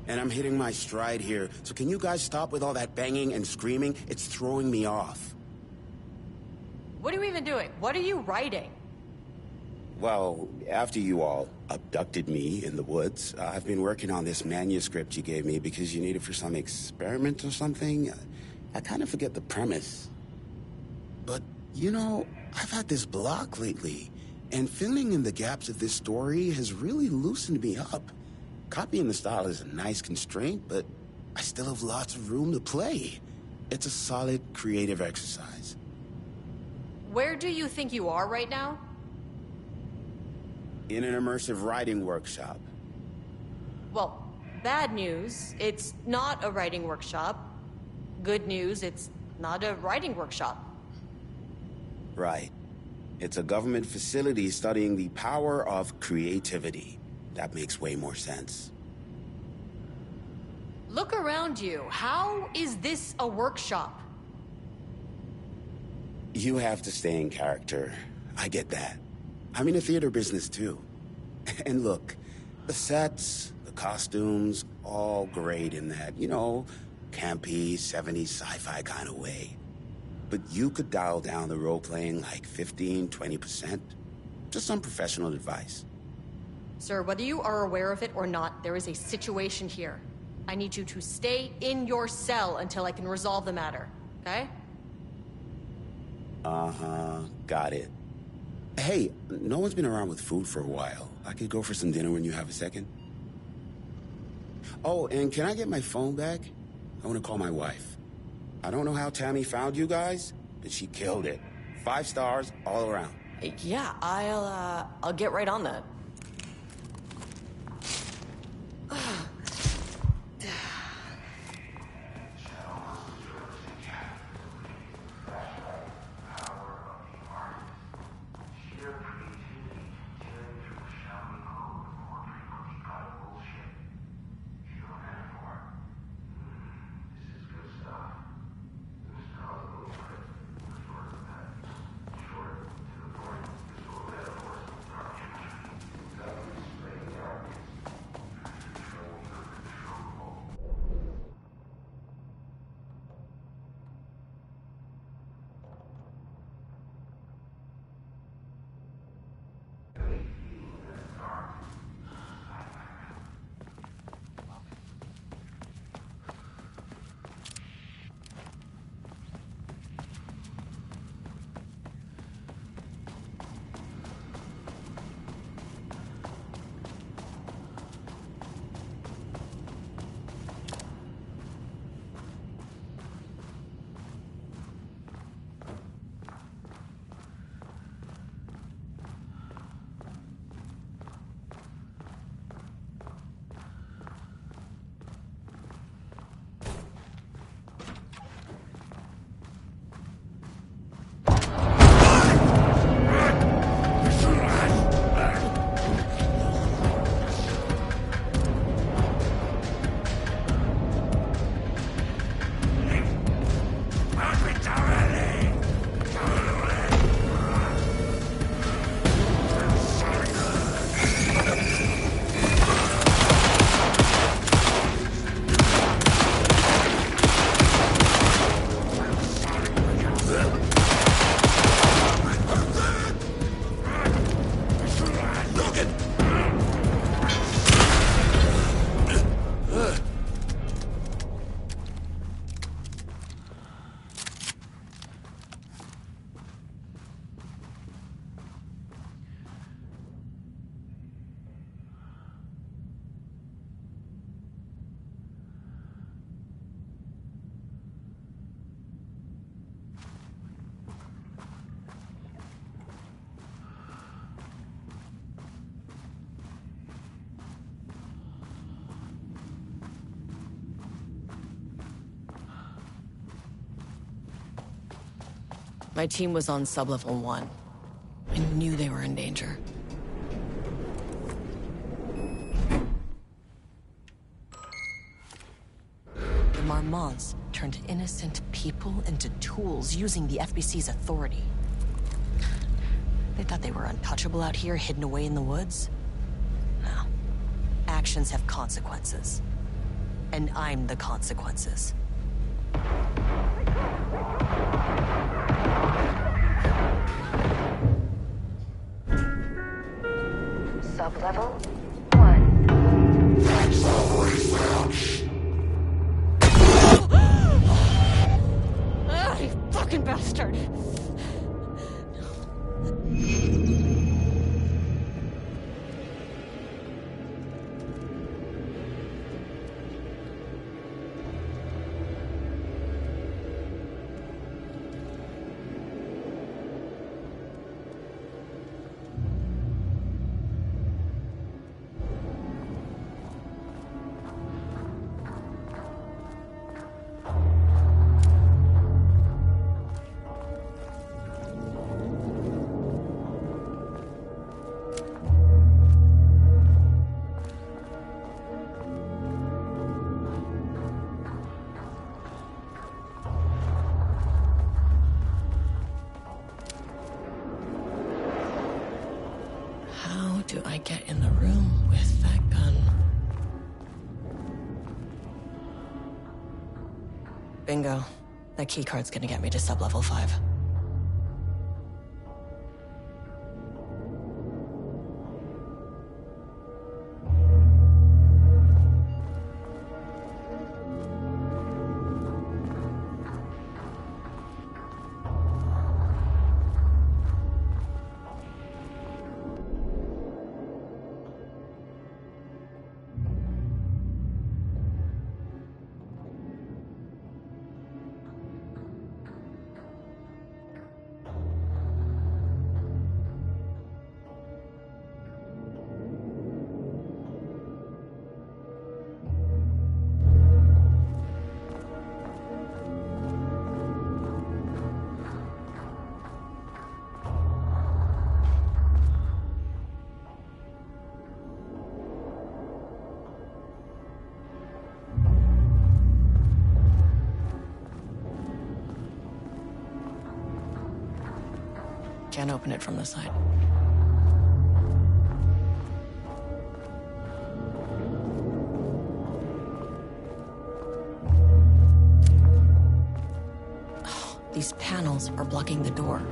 And I'm hitting my stride here, so can you guys stop with all that banging and screaming? It's throwing me off. What are you even doing? What are you writing? Well, after you all abducted me in the woods, I've been working on this manuscript you gave me because you need it for some experiment or something. I kind of forget the premise. But, you know, I've had this block lately, and filling in the gaps of this story has really loosened me up. Copying the style is a nice constraint, but I still have lots of room to play. It's a solid creative exercise. Where do you think you are right now? In an immersive writing workshop. Well, bad news, it's not a writing workshop. Good news, it's not a writing workshop. Right. It's a government facility studying the power of creativity. That makes way more sense. Look around you. How is this a workshop? You have to stay in character. I get that. I'm in the theater business, too. And look, the sets, the costumes, all great in that, you know, campy, 70s sci-fi kind of way. But you could dial down the role-playing like 15, 20%. Just some professional advice. Sir, whether you are aware of it or not, there is a situation here. I need you to stay in your cell until I can resolve the matter, okay? Uh-huh, got it. Hey, no one's been around with food for a while. I could go for some dinner when you have a second. Oh, and can I get my phone back? I want to call my wife. I don't know how Tammy found you guys, but she killed it. 5 stars all around. Yeah, I'll get right on that. My team was on sub-level 1. I knew they were in danger. The Marmonts turned innocent people into tools using the FBC's authority. They thought they were untouchable out here, hidden away in the woods? No. Actions have consequences. And I'm the consequences. Sub-level 1. Ah, you fucking bastard! Do I get in the room with that gun? Bingo. That keycard's gonna get me to sub-level 5. Can't open it from the side. Oh, these panels are blocking the door.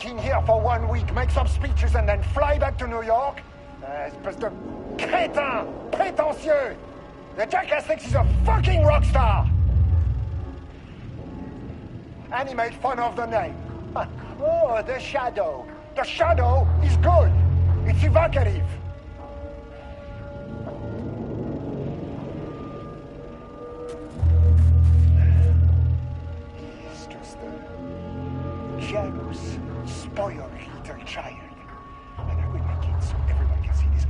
In here for 1 week, make some speeches, and then fly back to New York? Espèce de crétin! Prétentieux! The jackass thinks he's a fucking rock star! And he made fun of the name. Oh, the Shadow. The Shadow is good. It's evocative. shadows spoil little child. And I will make it so everyone can see this.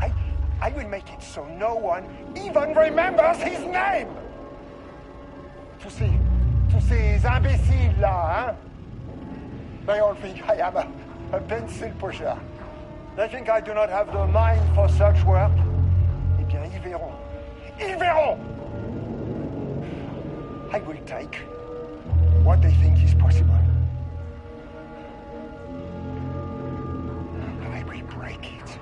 I will make it so no one even remembers his name. Tous ces imbéciles là, hein? They all think I am a pencil pusher. They think I do not have the mind for such work. Eh bien, ils verront. Ils verront! I will take what they think is possible. And I will break it.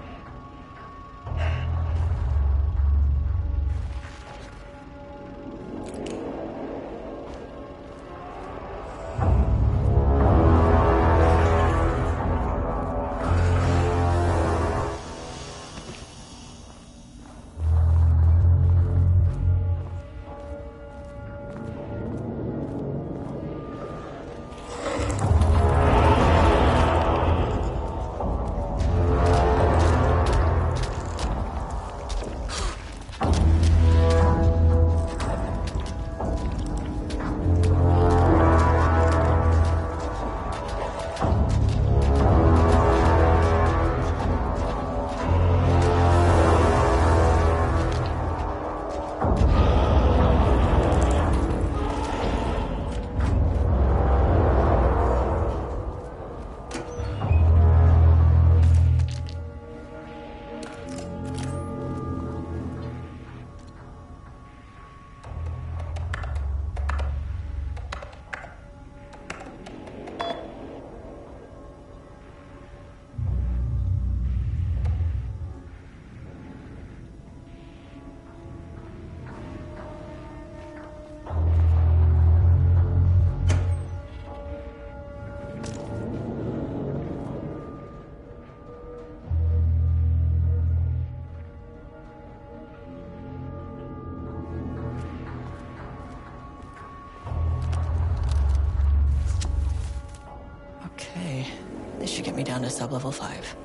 This should get me down to sub-level 5.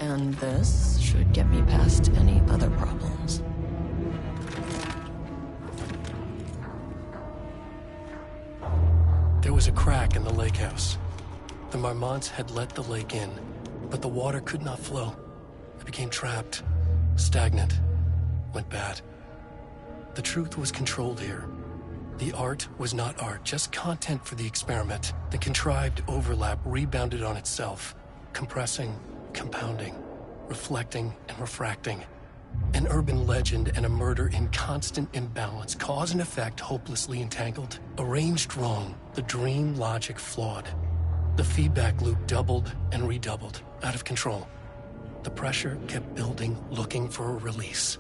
And this should get me past any other problems. There was a crack in the lake house. The Marmonts had let the lake in, but the water could not flow. It became trapped, stagnant, went bad. The truth was controlled here. The art was not art, just content for the experiment. The contrived overlap rebounded on itself, compressing, compounding, reflecting and refracting. An urban legend and a murder in constant imbalance, cause and effect hopelessly entangled. Arranged wrong, the dream logic flawed. The feedback loop doubled and redoubled, out of control. The pressure kept building, looking for a release.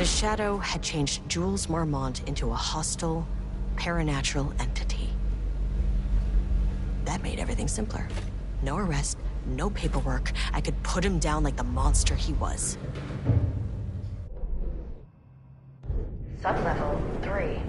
Shadow had changed Jules Marmont into a hostile, paranatural entity. That made everything simpler. No arrest, no paperwork. I could put him down like the monster he was. Sublevel 3.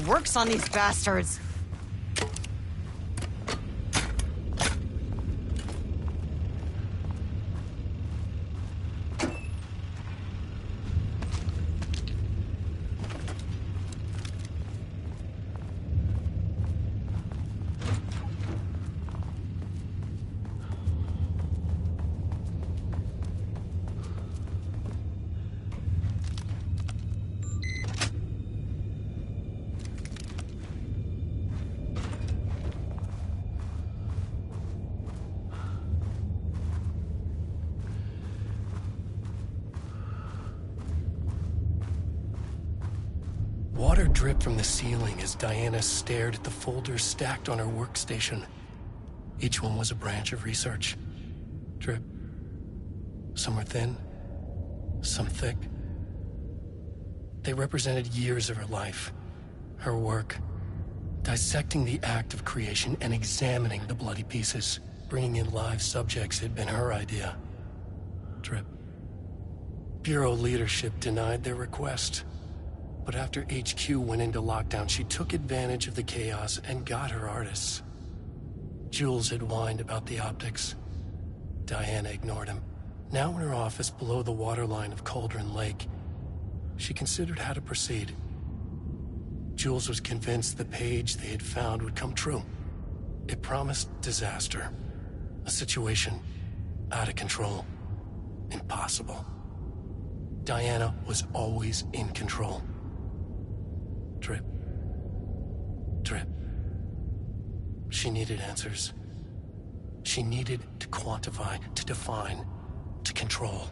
Works on these bastards. Water dripped from the ceiling as Diana stared at the folders stacked on her workstation. Each one was a branch of research. Drip. Some were thin, some thick. They represented years of her life, her work, dissecting the act of creation and examining the bloody pieces. Bringing in live subjects had been her idea. Drip. Bureau leadership denied their request. But after HQ went into lockdown, she took advantage of the chaos and got her artists. Jules had whined about the optics. Diana ignored him. Now in her office below the waterline of Cauldron Lake, she considered how to proceed. Jules was convinced the page they had found would come true. It promised disaster. A situation out of control. Impossible. Diana was always in control. Drip. Drip. She needed answers. She needed to quantify, to define, to control.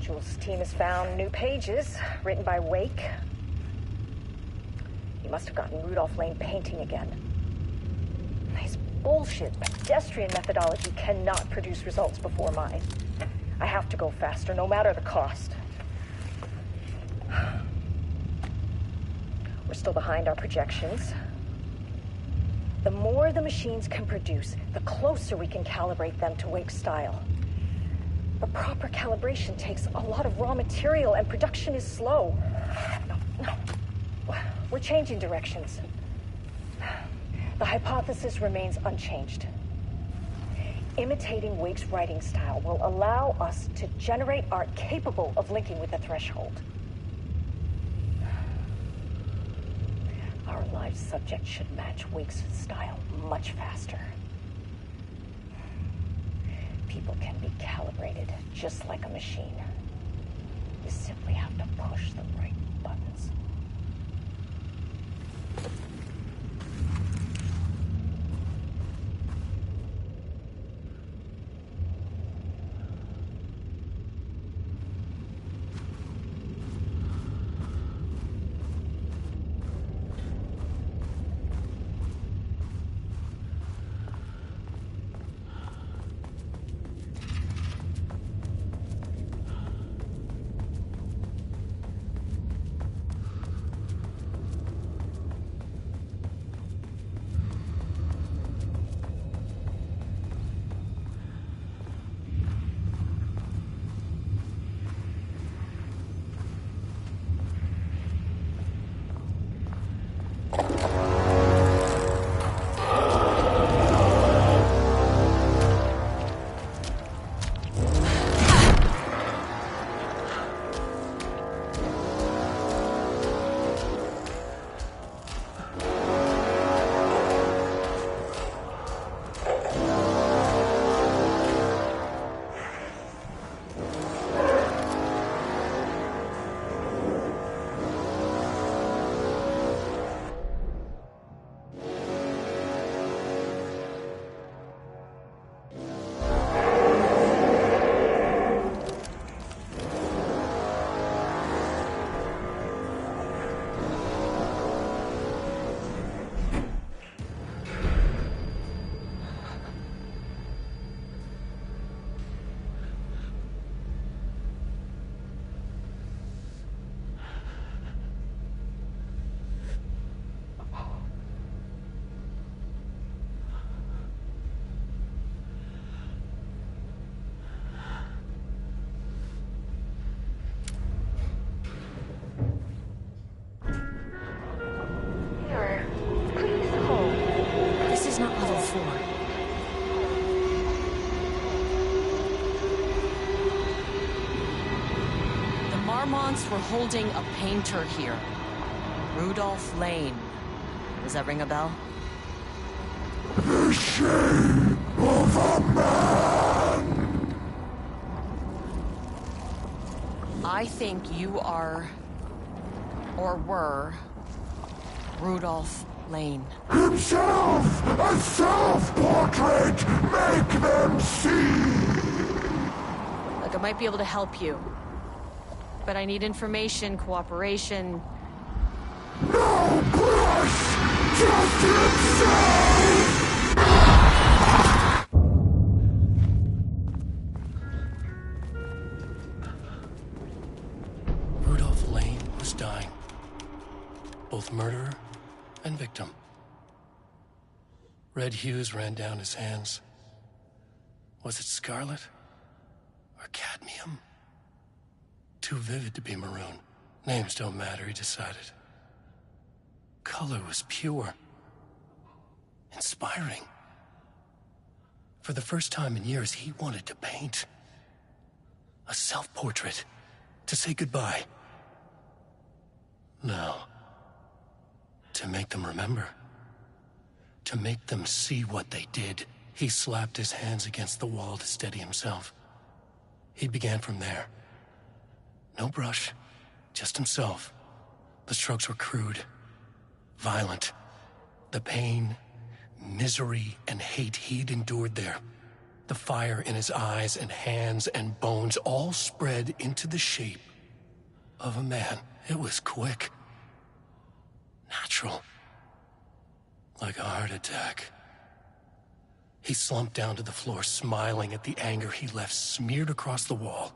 Jules' team has found new pages written by Wake. He must have gotten Rudolph Lane painting again. His bullshit pedestrian methodology cannot produce results before mine. I have to go faster, no matter the cost. We're still behind our projections. The more the machines can produce, the closer we can calibrate them to Wake's style. But proper calibration takes a lot of raw material, and production is slow. No. We're changing directions. The hypothesis remains unchanged. Imitating Wake's writing style will allow us to generate art capable of linking with the threshold. Our live subject should match Wake's style much faster. People can be calibrated just like a machine. You simply have to push the right buttons. once were holding a painter here. Rudolph Lane. Does that ring a bell? The shape of a man! I think you are, or were, Rudolph Lane. Himself! A self-portrait! Make them see! Look, I might be able to help you. But I need information, cooperation. No brush! Just himself! Rudolph Lane was dying. Both murderer and victim. Red hues ran down his hands. Was it scarlet? Or cadmium? Too vivid to be maroon. Names don't matter, he decided. Color was pure. Inspiring. For the first time in years, he wanted to paint. A self-portrait. To say goodbye. No. To make them remember. To make them see what they did. He slapped his hands against the wall to steady himself. He began from there. No brush, just himself. The strokes were crude, violent. The pain, misery, and hate he'd endured there. The fire in his eyes and hands and bones all spread into the shape of a man. It was quick. Natural. Like a heart attack. He slumped down to the floor, smiling at the anger he left smeared across the wall.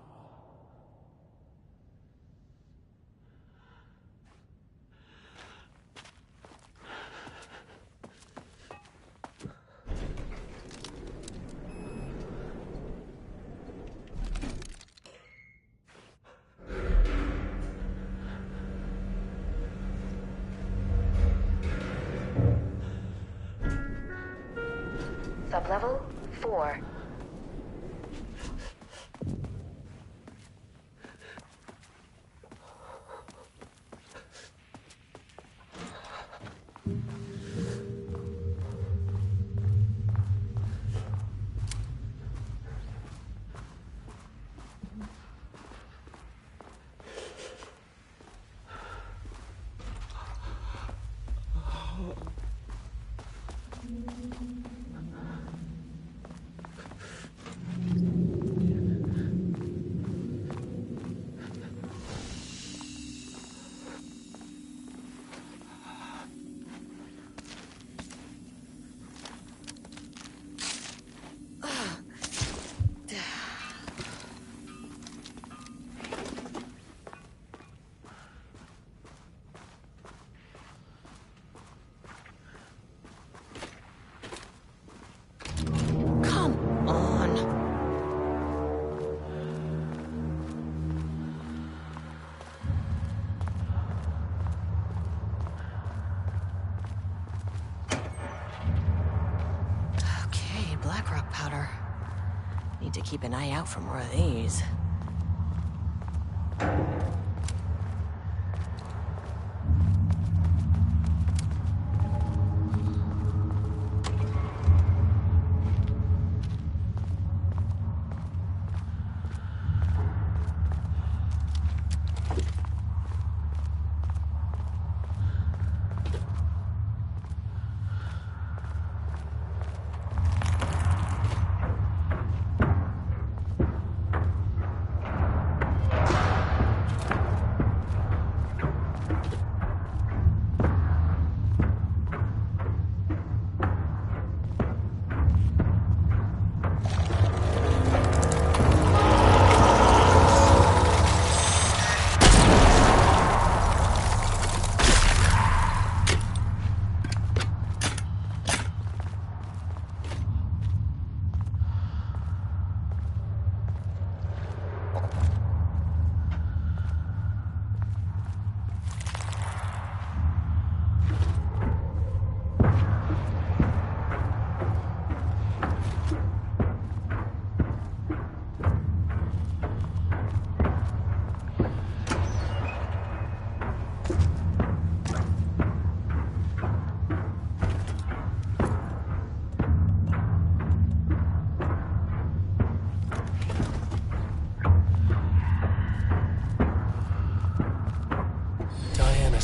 Sublevel 4. Blackrock powder. Need to keep an eye out for more of these.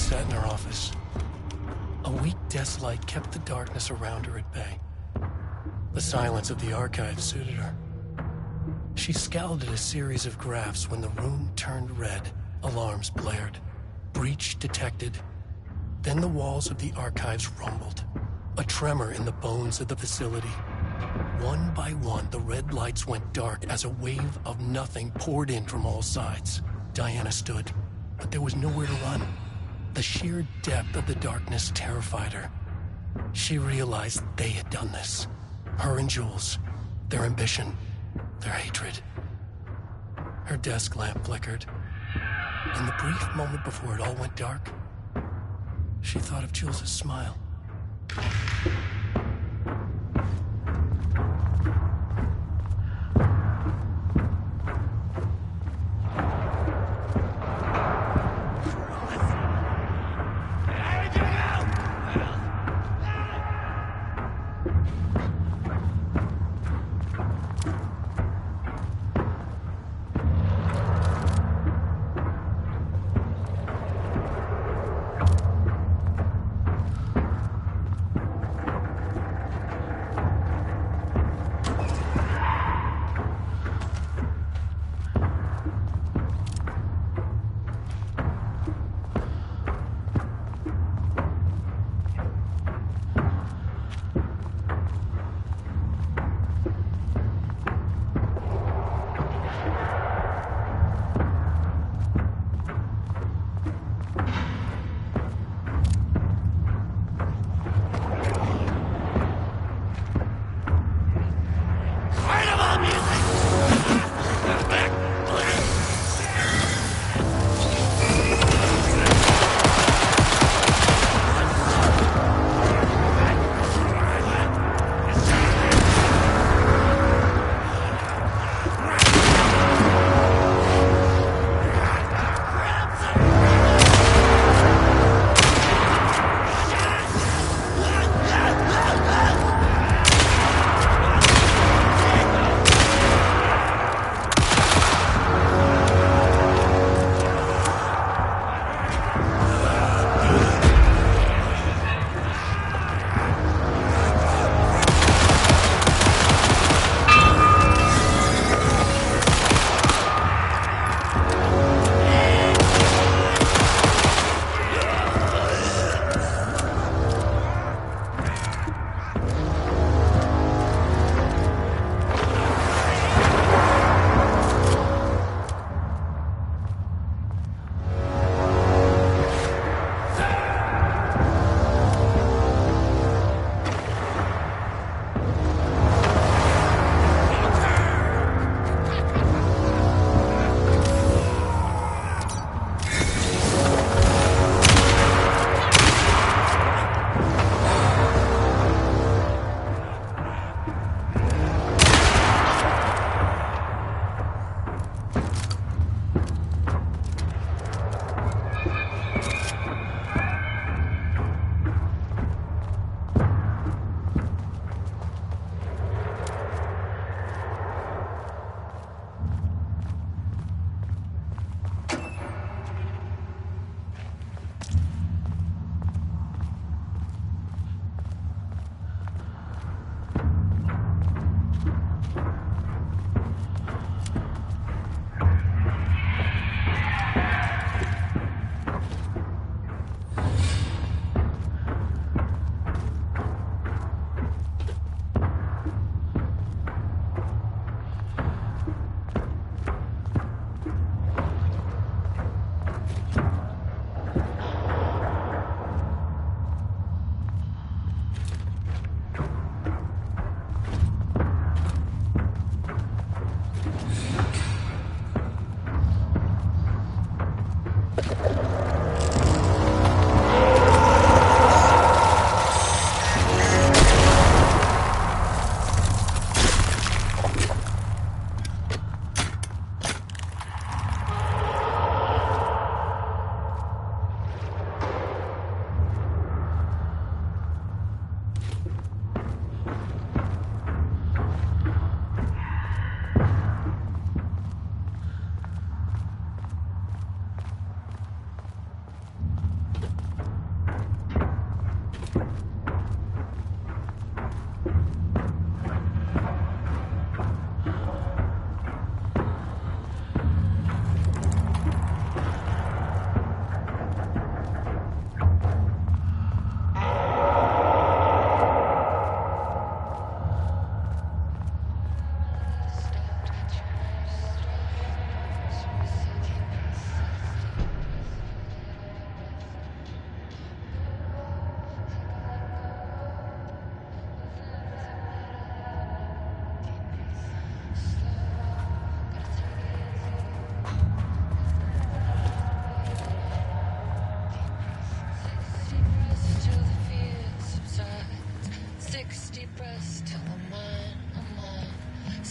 sat in her office. A weak desk light kept the darkness around her at bay. The silence of the archive suited her. She scowled at a series of graphs when the room turned red. Alarms blared. Breach detected. Then the walls of the archives rumbled. A tremor in the bones of the facility. One by one, the red lights went dark as a wave of nothing poured in from all sides. Diana stood, but there was nowhere to run. The sheer depth of the darkness terrified her. She realized they had done this. Her and Jules. Their ambition. Their hatred. Her desk lamp flickered. In the brief moment before it all went dark, she thought of Jules' smile.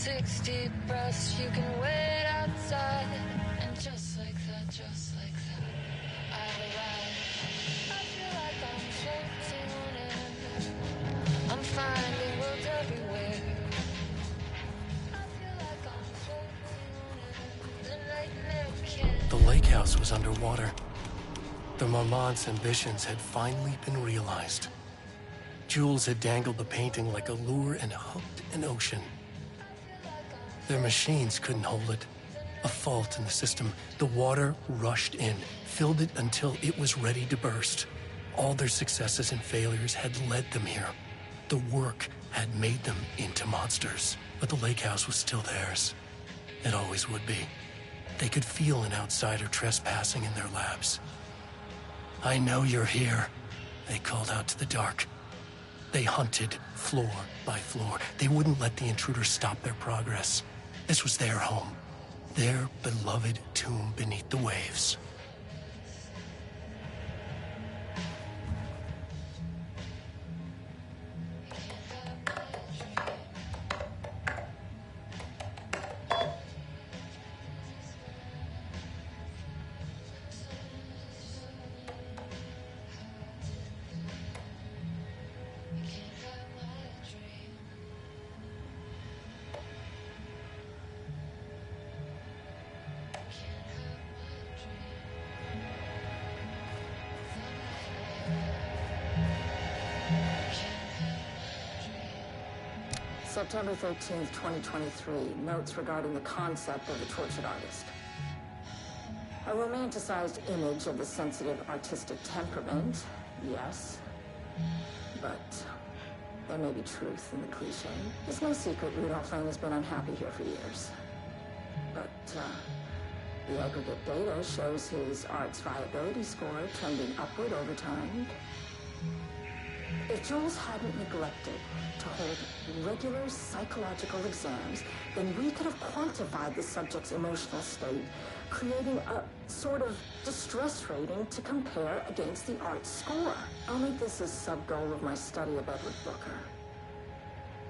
6 deep breaths, you can wait outside. And just like that, I've arrived. I feel like I'm floating on air. I'm finding worlds everywhere. I feel like I'm floating on air. The nightmare can't. The lake house was underwater. The Marmont's ambitions had finally been realized. Jules had dangled the painting like a lure and hooked an ocean. Their machines couldn't hold it. A fault in the system. The water rushed in, filled it until it was ready to burst. All their successes and failures had led them here. The work had made them into monsters. But the lake house was still theirs. It always would be. They could feel an outsider trespassing in their labs. I know you're here, they called out to the dark. They hunted floor by floor. They wouldn't let the intruders stop their progress. This was their home, their beloved tomb beneath the waves. September 13th, 2023. Notes regarding the concept of the tortured artist. A romanticized image of the sensitive artistic temperament, yes. But there may be truth in the cliche. It's no secret Rudolph Lane has been unhappy here for years. But the aggregate data shows his art's viability score trending upward over time. If Jules hadn't neglected to hold regular psychological exams, then we could have quantified the subject's emotional state, creating a sort of distress rating to compare against the art score. I'll make this a sub-goal of my study of Edward Booker.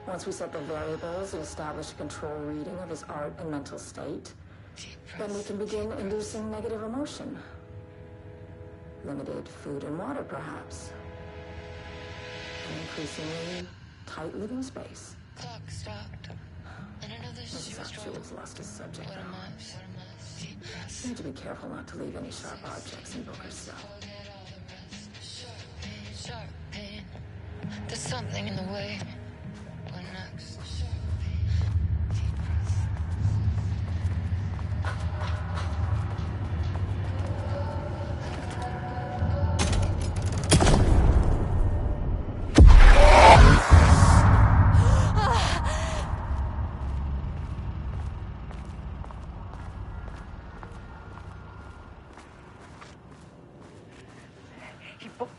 Once we set the variables and establish a control reading of his art and mental state, then we can begin inducing negative emotion. Limited food and water, perhaps. An increasingly tight living space. Clock stopped. And another Jules lost his subject now. You need to be careful not to leave any sharp objects in Booker's cell. Sharp pain. There's something in the way. What next?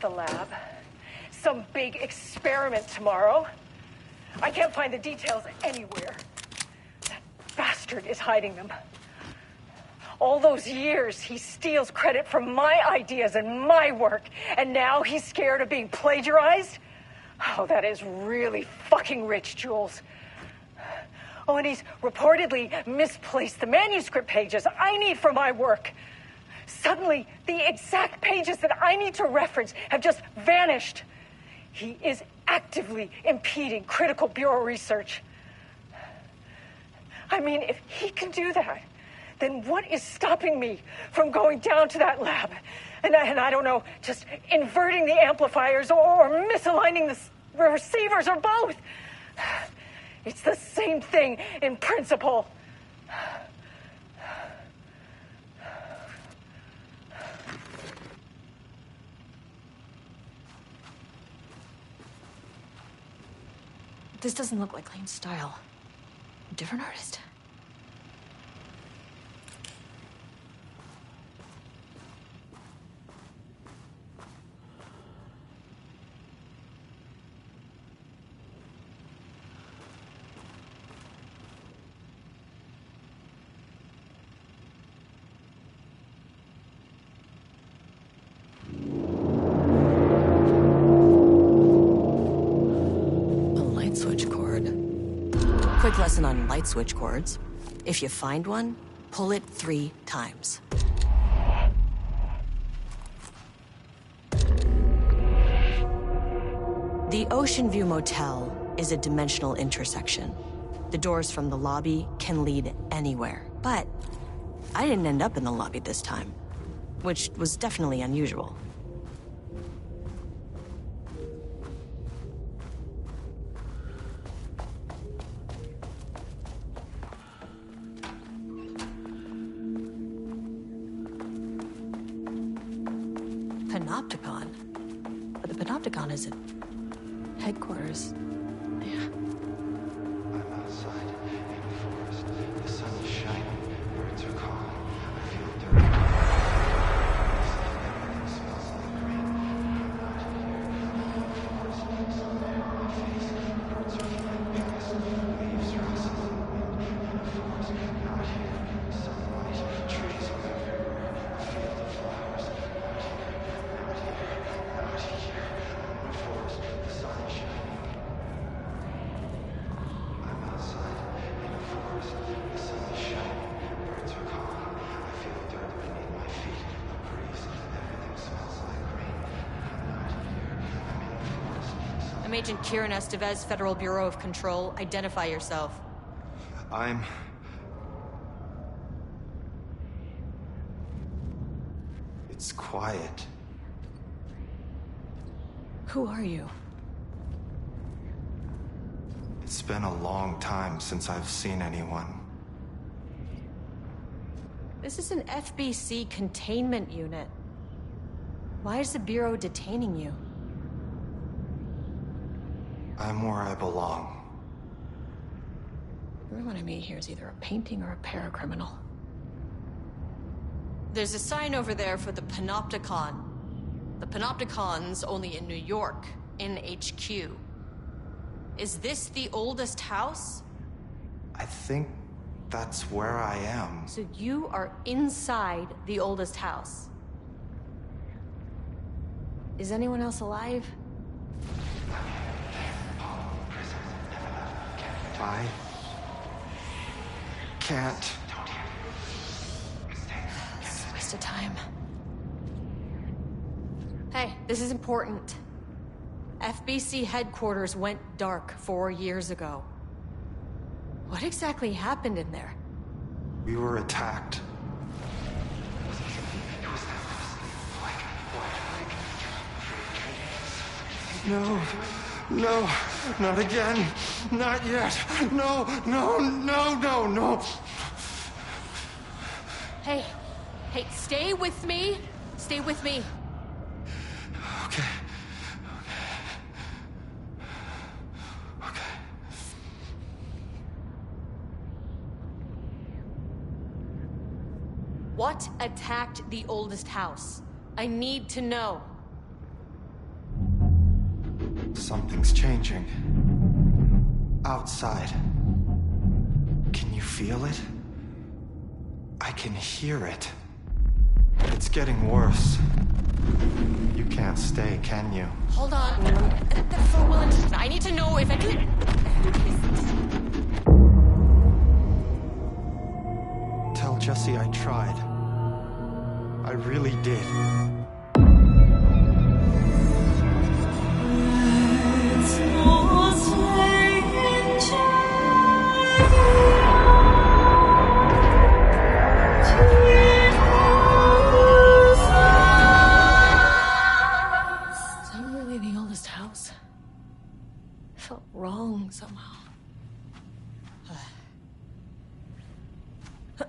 The lab. Some big experiment tomorrow. I can't find the details anywhere. That bastard is hiding them. All those years, he steals credit for my ideas and my work, and now he's scared of being plagiarized? Oh, that is really fucking rich, Jules. Oh, and he's reportedly misplaced the manuscript pages I need for my work. Suddenly, the exact pages that I need to reference have just vanished. He is actively impeding critical bureau research. I mean, if he can do that, then what is stopping me from going down to that lab? And I don't know, just inverting the amplifiers or misaligning the receivers or both. It's the same thing in principle. This doesn't look like Lane's style. Different artist. Quick lesson on light switch cords. If you find one, pull it 3 times. The Ocean View Motel is a dimensional intersection. The doors from the lobby can lead anywhere, but I didn't end up in the lobby this time, which was definitely unusual. Panopticon? But the Panopticon is at headquarters. Yeah. I'm outside in the forest. The sun is shining. Birds are calling. I feel dirty. Everything smells like rain. I'm not here. I'm in the forest. Somewhere in my face. Birds are flying past. Leaves rustle in the wind. In the forest. Not here. Sunlight. Trees are everywhere. I feel the flowers. Not here. Not here. Not here. I'm in the forest. The sun is shining. I'm outside in the forest. The sun is shining. Birds are calling. I feel dirt beneath my feet. A breeze. Everything smells like rain. I'm not here. I'm in the forest. I'm Agent Kieran Estevez, Federal Bureau of Control. Identify yourself. It's quiet. Who are you? It's been a long time since I've seen anyone. This is an FBC containment unit. Why is the Bureau detaining you? I'm where I belong. Everyone I meet here is either a painting or a paracriminal. There's a sign over there for the Panopticon. The Panopticon's only in New York, in HQ. Is this the oldest house? I think that's where I am. So you are inside the oldest house. Is anyone else alive? I can't. It's a waste of time. Hey, this is important. FBC headquarters went dark 4 years ago. What exactly happened in there? We were attacked. No, no, not again. Not yet. No, no, no, no, no. Hey, stay with me. Stay with me. Okay. What attacked the oldest house? I need to know. Something's changing. Outside. Can you feel it? I can hear it. It's getting worse. You can't stay, can you? Hold on. I need to know if I can... Tell Jesse I tried. I really did. Wrong somehow.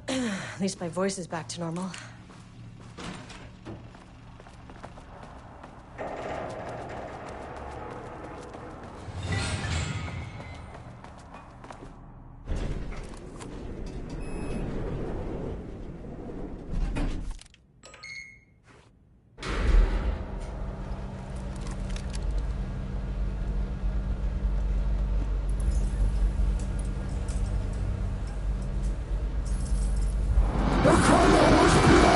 At least my voice is back to normal. The color was black.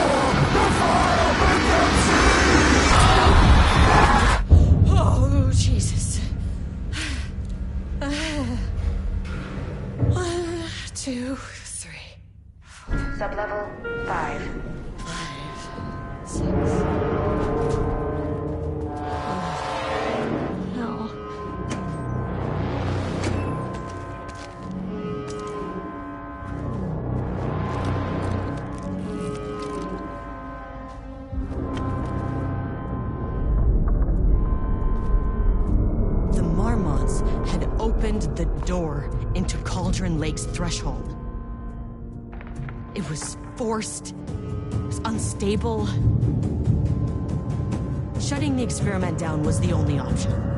opened the door into Cauldron Lake's threshold. It was forced, it was unstable. Shutting the experiment down was the only option.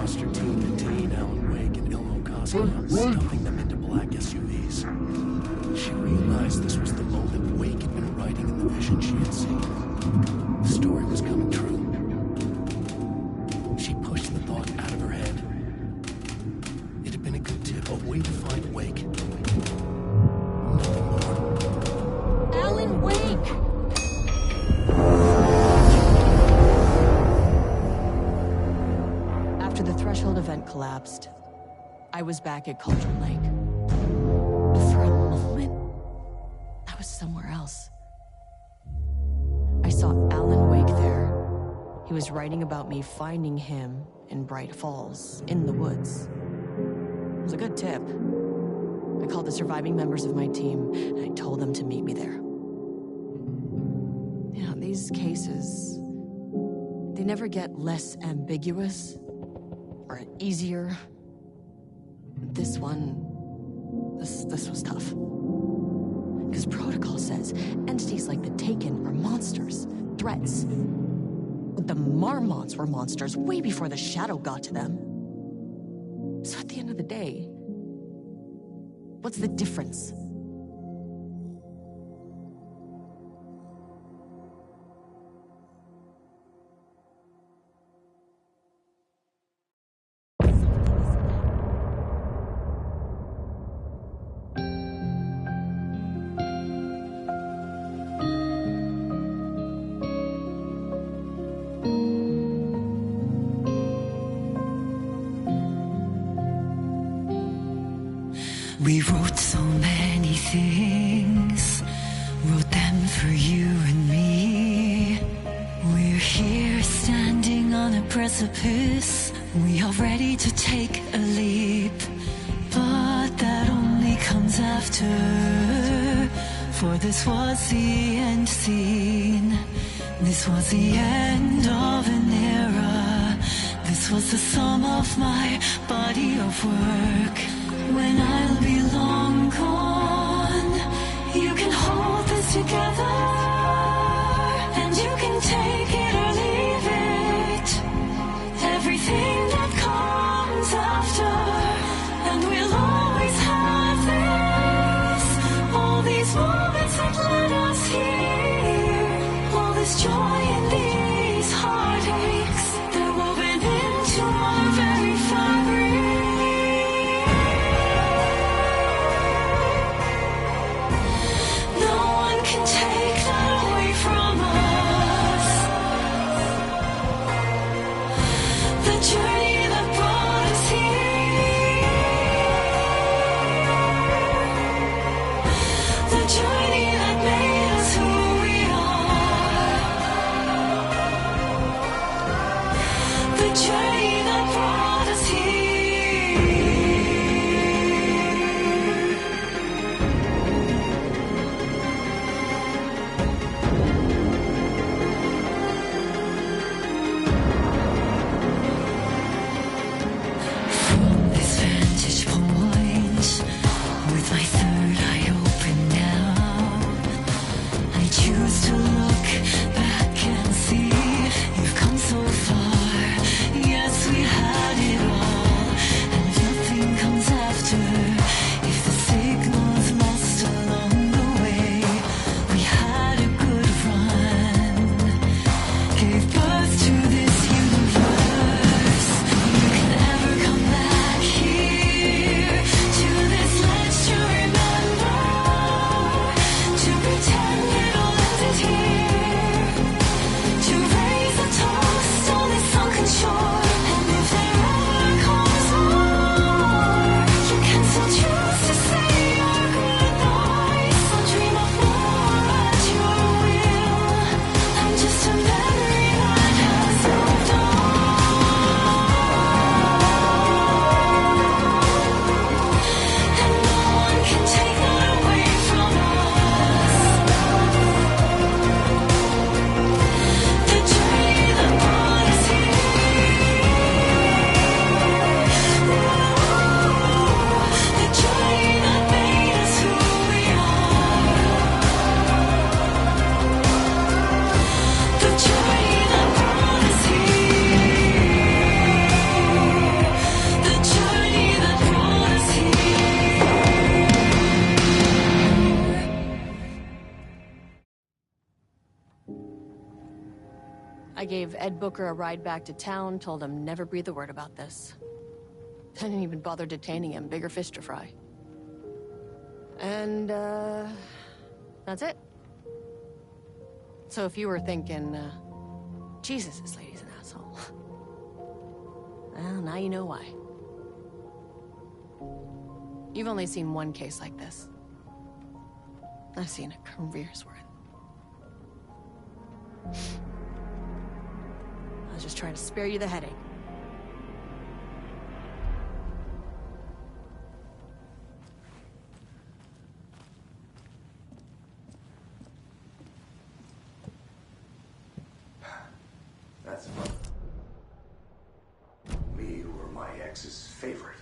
Master team detained Alan Wake and Ilmo Koskian, stuffing them into black SUVs. She realized this was the moment Wake had been writing in the vision she had seen. The story was coming true. She pushed the thought out of her head. It had been a good tip, a way to find Wake. Nothing more. Alan Wake! After the Threshold event collapsed, I was back at Cauldron Lake. But for a moment, I was somewhere else. I saw Alan Wake there. He was writing about me finding him in Bright Falls, in the woods. It was a good tip. I called the surviving members of my team, and I told them to meet me there. You know, these cases, they never get less ambiguous or easier. This one, this was tough. Because protocol says entities like the Taken are monsters, threats. But the Marmots were monsters way before the Shadow got to them. So at the end of the day, what's the difference? We wrote so many things, wrote them for you and me. We're here standing on a precipice. We are ready to take a leap, but that only comes after. For this was the end scene. This was the end of an era. This was the sum of my body of work. When I'll be long gone, you can hold this together, and you can take it or leave it. Everything that comes after, and we'll always have this. All these moments that led us here, all this joy and these heartaches, they're woven into our very fabric. I gave Ed Booker a ride back to town, told him never breathe a word about this. I didn't even bother detaining him, bigger fish to fry. And, that's it. So if you were thinking, Jesus, this lady's an asshole. Well, now you know why. You've only seen one case like this. I've seen a career's worth. I was just trying to spare you the headache. That's fun. Me or my ex's favorite.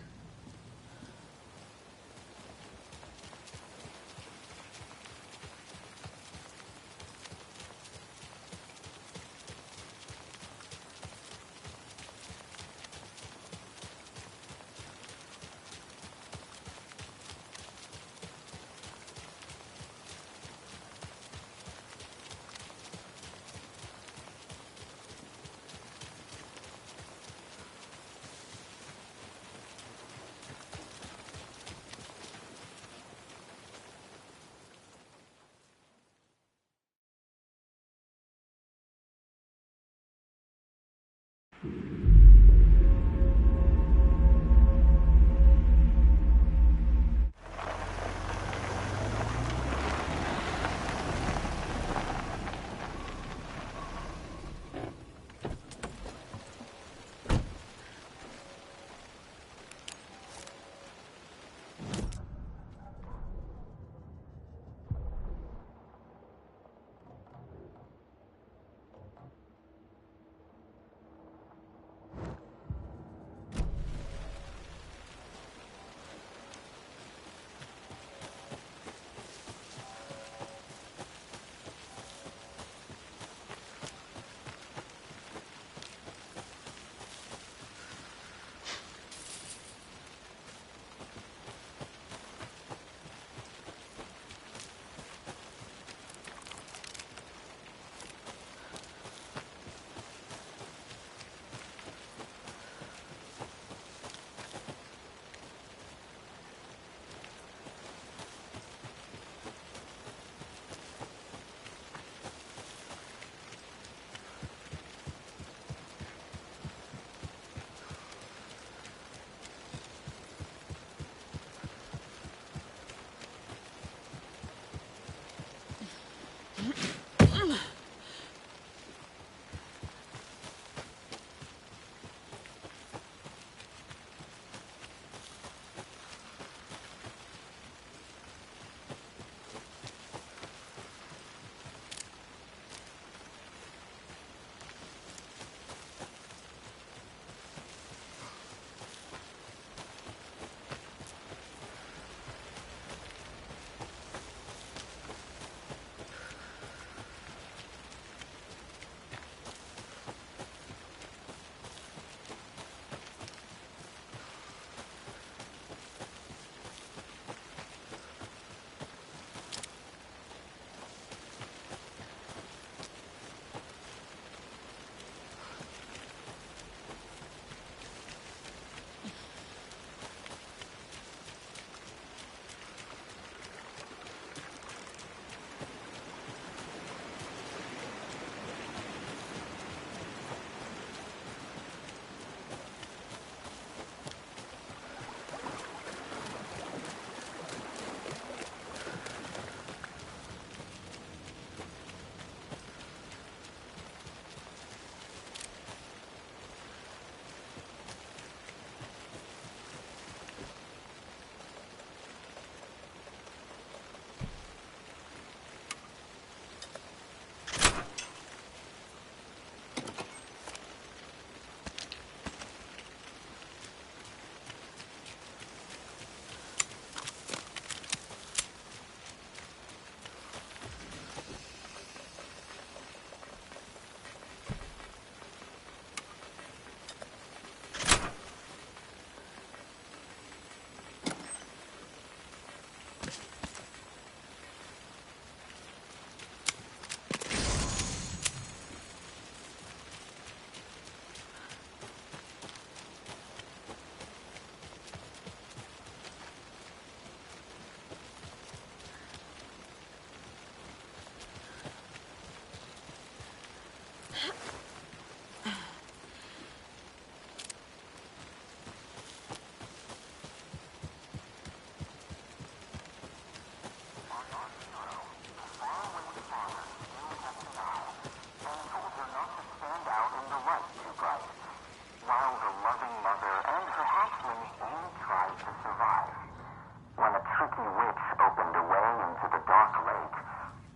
tricky witch opened a way into the dark lake,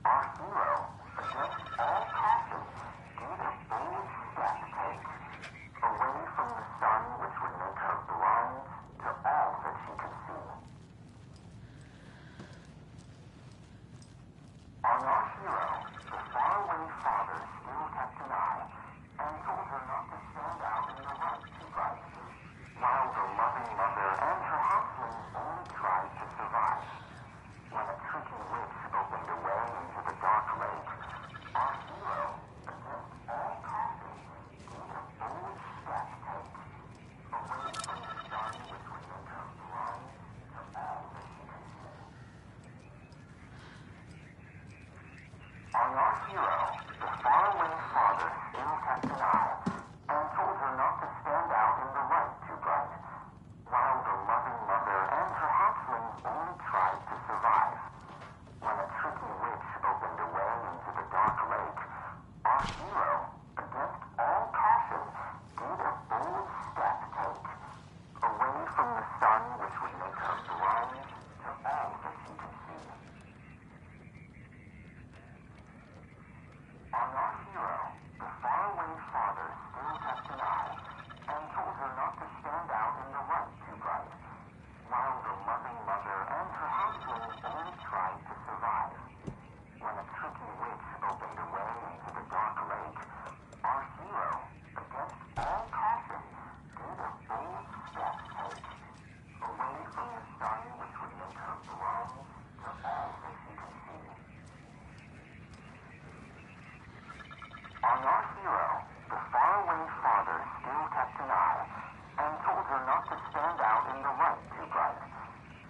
our hero, against all caution, did a bold step take away from the sun which would make her blind to all that she could see. On our hero, the faraway father still kept an eye and told her not to stand out in the light too bright, while the loving mother and her hatchlings only tried to survive. When a tricky witch opened a way into the dark lake, our hero, against all caution, did a bold step take away from the sun which would make her blind to all that she could see. On our hero, the faraway father still kept an eye and told her not to stand out in the light too bright, while the loving mother and her hatchlings only tried to survive. When a tricky witch opened a way into the dark lake, our hero, against all caution, did a bold step take away from the sun which would make her blind to all that she could see. On our hero, the faraway father still kept an eye and told her not to stand out in the light too bright, while the loving mother and her hatchlings only tried to survive. When a tricky witch opened a way into the dark lake, our hero, against all caution, did a bold step take away from the sun which would make her blind to all that she could see. On our hero, the faraway father still kept an eye and told her not to stand out in the light too bright,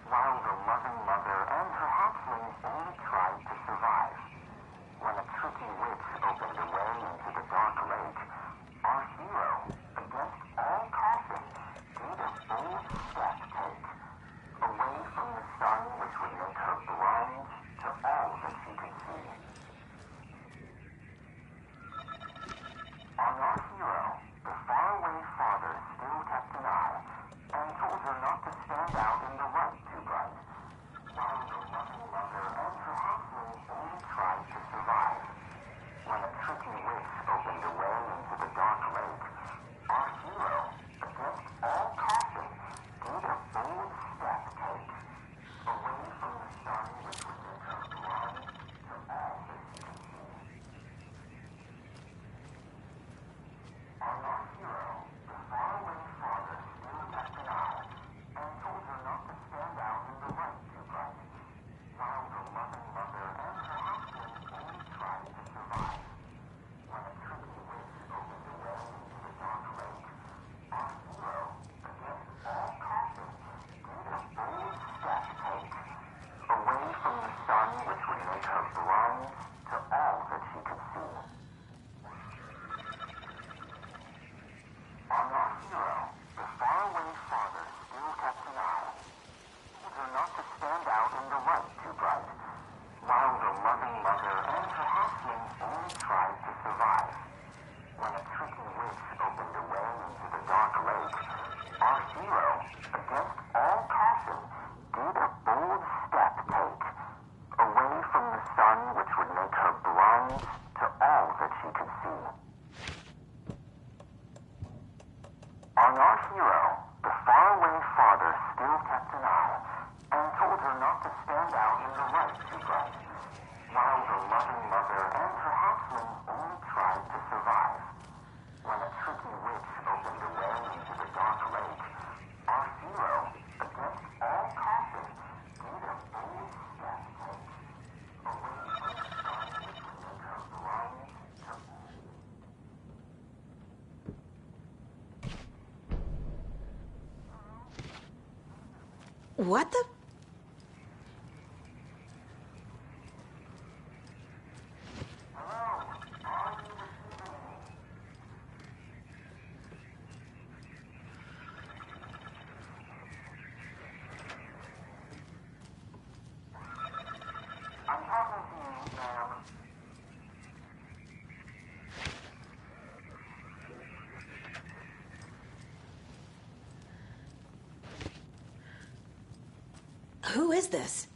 while the loving mother and her hatchlings only tried to survive. When a tricky witch opened a way into the dark lake, our hero, against all caution, did a bold step take away from the sun which would make her blind to all that she could see. On our hero, the faraway father still kept an eye and told her not to stand out in the light too bright, while the loving mother and her hatchlings only tried to survive. When a tricky witch opened a way into the dark lake, our hero, against all caution, did a bold step take away from the sun which would make her blind to all that she could see. On our hero, the faraway father still kept an eye and told her not to stand out in the light too bright, while the loving mother and her hatchlings only tried to survive. When a tricky witch opened a way into the dark lake, our hero, against all caution, did a bold step take away from the sun which would make her blind to all that she could see. On our hero, the faraway father still kept an eye, told her not to stand out in the light too bright, while the loving mother and her hatchlings only tried to survive. When a tricky witch opened a way into the dark lake, our hero, against all caution, did a bold step take away from the sun which would make her blind to all that she could see. On our hero, the faraway father still kept an eye and told her not to stand out in the light too bright, while the loving mother and her hatchlings only tried to survive. When a tricky witch opened a way into the dark lake, our hero, against all caution, did a bold step take away from the sun which would make her blind to What the? I'm talking to you, ma'am. Who is this?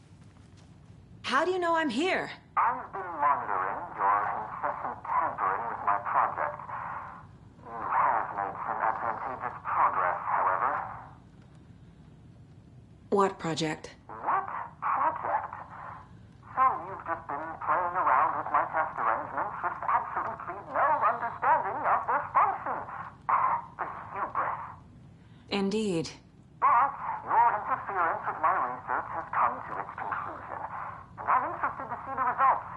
How do you know I'm here? I've been monitoring your incessant tampering with my project. You have made some advantageous progress, however. What project? What project? So you've just been playing around with my test arrangements with absolutely no understanding of their function. The hubris. Indeed. But your interference with my research has come to its conclusion, and I'm interested to see the results.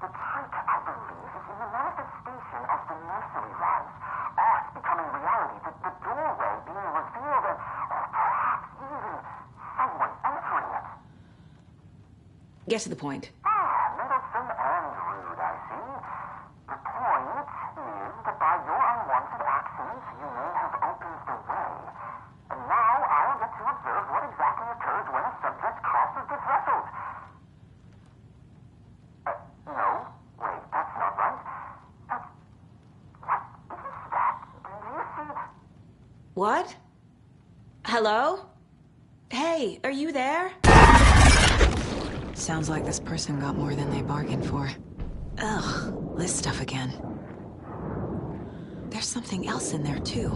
The trick, I believe, is in the manifestation of the nursery rhymes. Art becoming reality, the doorway being revealed, and or perhaps even someone entering it. Get to the point. Meddlesome and rude, I see. The point is that by your unwanted actions, you may have opened the way. And now I'll get to observe what exactly occurs when a subject crosses the threshold. No. Wait, that's not right. What is that? Do you see? What? Hello? Hey, are you there? Sounds like this person got more than they bargained for. Ugh, this stuff again. There's something else in there, too.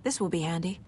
This will be handy.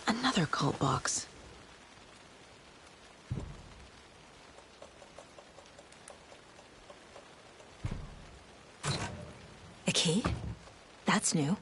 Another cult box. A key? That's new.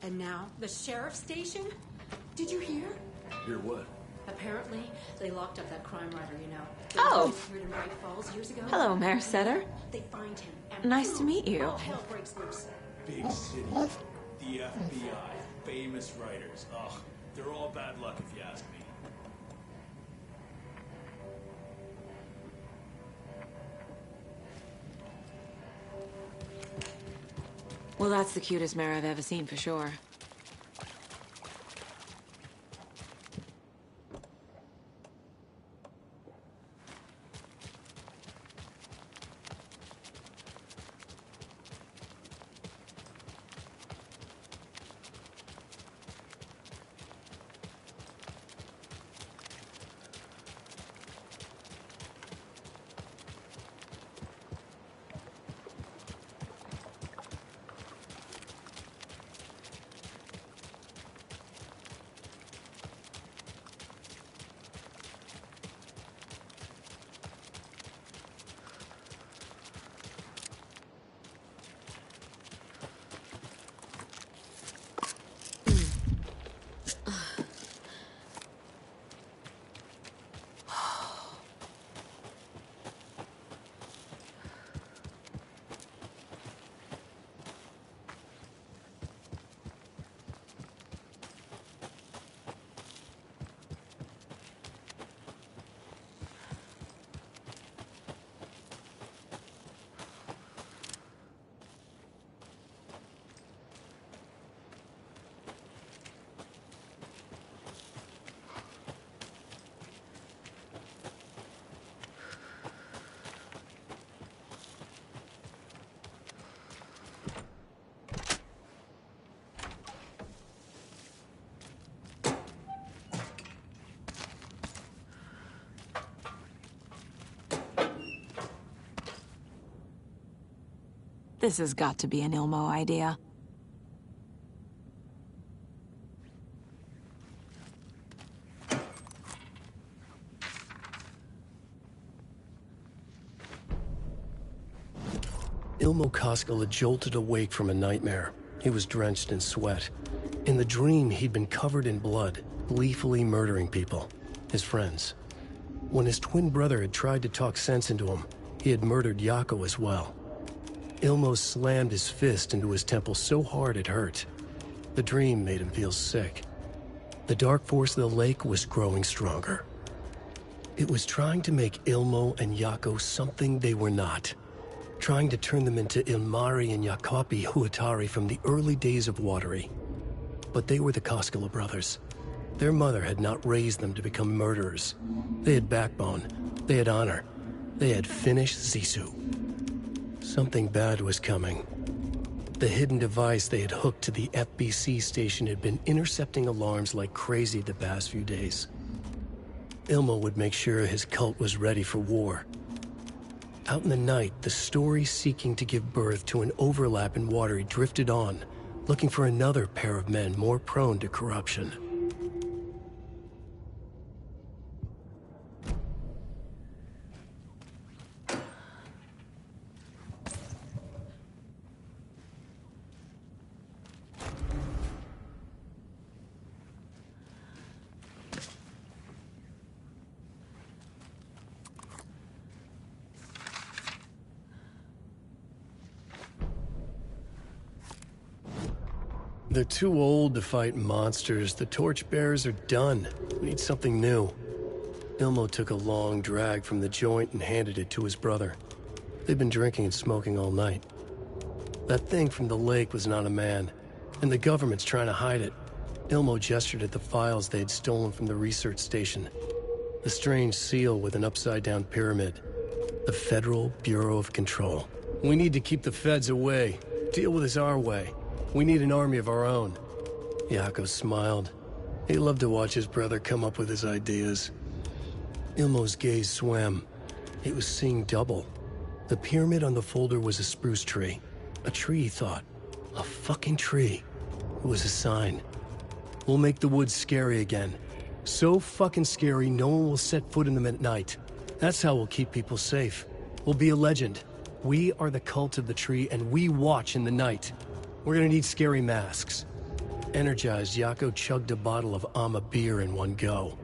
And now, the sheriff's station? Did you hear? Hear what? Apparently, they locked up that crime writer, you know. Oh. Disappeared in Bright Falls years ago. Hello, Mayor Setter. They find him. And Nice to meet you. all hell breaks loose. Big city. The FBI. Famous writers. Ugh. They're all bad luck if you ask me. Well, that's the cutest mayor I've ever seen, for sure. This has got to be an Ilmo idea. Ilmo Koskela had jolted awake from a nightmare. He was drenched in sweat. In the dream, he'd been covered in blood, gleefully murdering people, his friends. When his twin brother had tried to talk sense into him, he had murdered Yako as well. Ilmo slammed his fist into his temple so hard it hurt. The dream made him feel sick. The dark force of the lake was growing stronger. It was trying to make Ilmo and Yako something they were not. Trying to turn them into Ilmari and Jacopi Huatari from the early days of Watery. But they were the Koskela brothers. Their mother had not raised them to become murderers. They had backbone. They had honor. They had finished Zissou. Something bad was coming. The hidden device they had hooked to the FBC station had been intercepting alarms like crazy the past few days. Ilmo would make sure his cult was ready for war. Out in the night, the story seeking to give birth to an overlap in Watery drifted on, looking for another pair of men more prone to corruption. They're too old to fight monsters. The torchbearers are done. We need something new. Ilmo took a long drag from the joint and handed it to his brother. They'd been drinking and smoking all night. That thing from the lake was not a man, and the government's trying to hide it. Ilmo gestured at the files they had stolen from the research station. The strange seal with an upside-down pyramid. The Federal Bureau of Control. We need to keep the feds away. Deal with this our way. We need an army of our own. Yako smiled. He loved to watch his brother come up with his ideas. Ilmo's gaze swam. He was seeing double. The pyramid on the folder was a spruce tree. A tree, he thought. A fucking tree. It was a sign. We'll make the woods scary again. So fucking scary, no one will set foot in them at night. That's how we'll keep people safe. We'll be a legend. We are the cult of the tree, and we watch in the night. We're gonna need scary masks. Energized, Yako chugged a bottle of Ama beer in one go.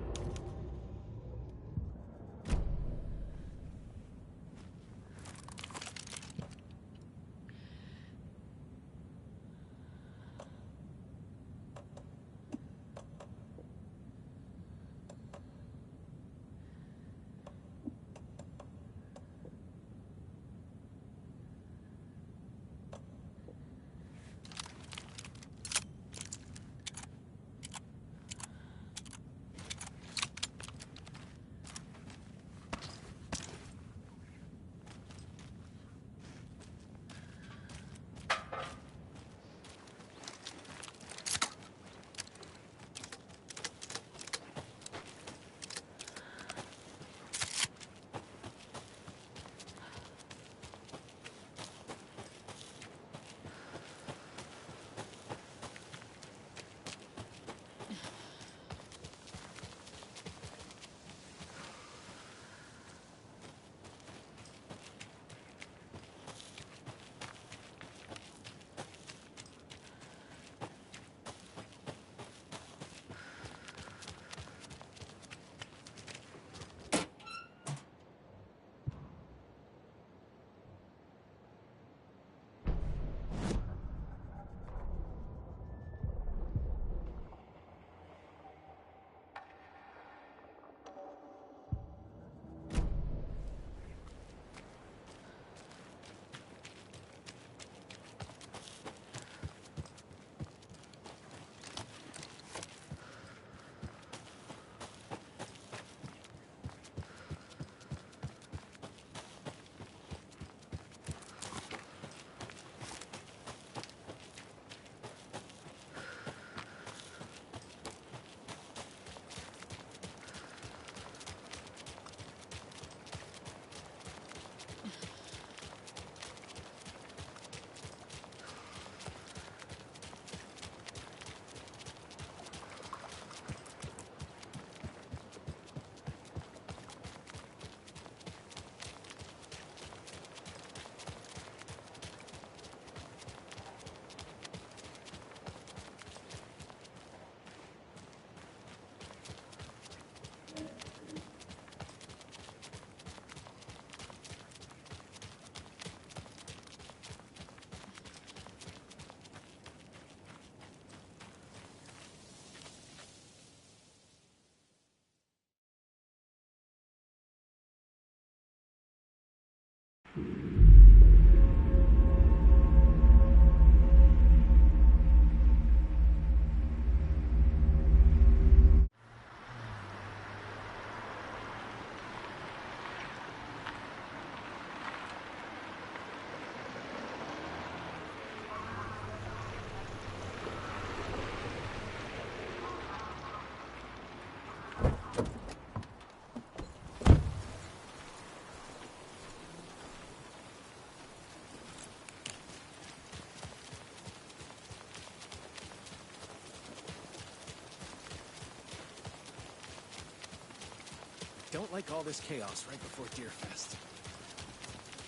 Don't like all this chaos right before Deerfest.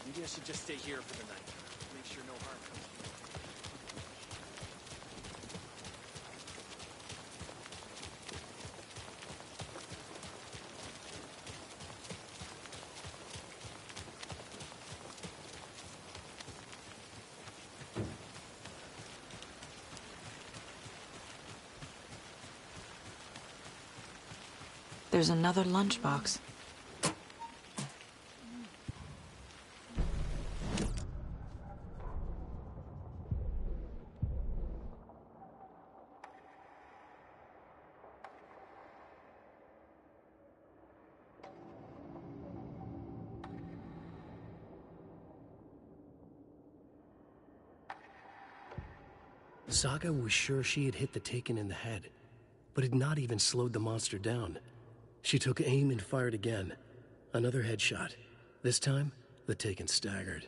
Maybe I should just stay here for the night. Make sure no harm comes to me. There's another lunchbox. Saga was sure she had hit the Taken in the head, but had not even slowed the monster down. She took aim and fired again. Another headshot. This time, the Taken staggered.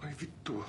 Hai vittu.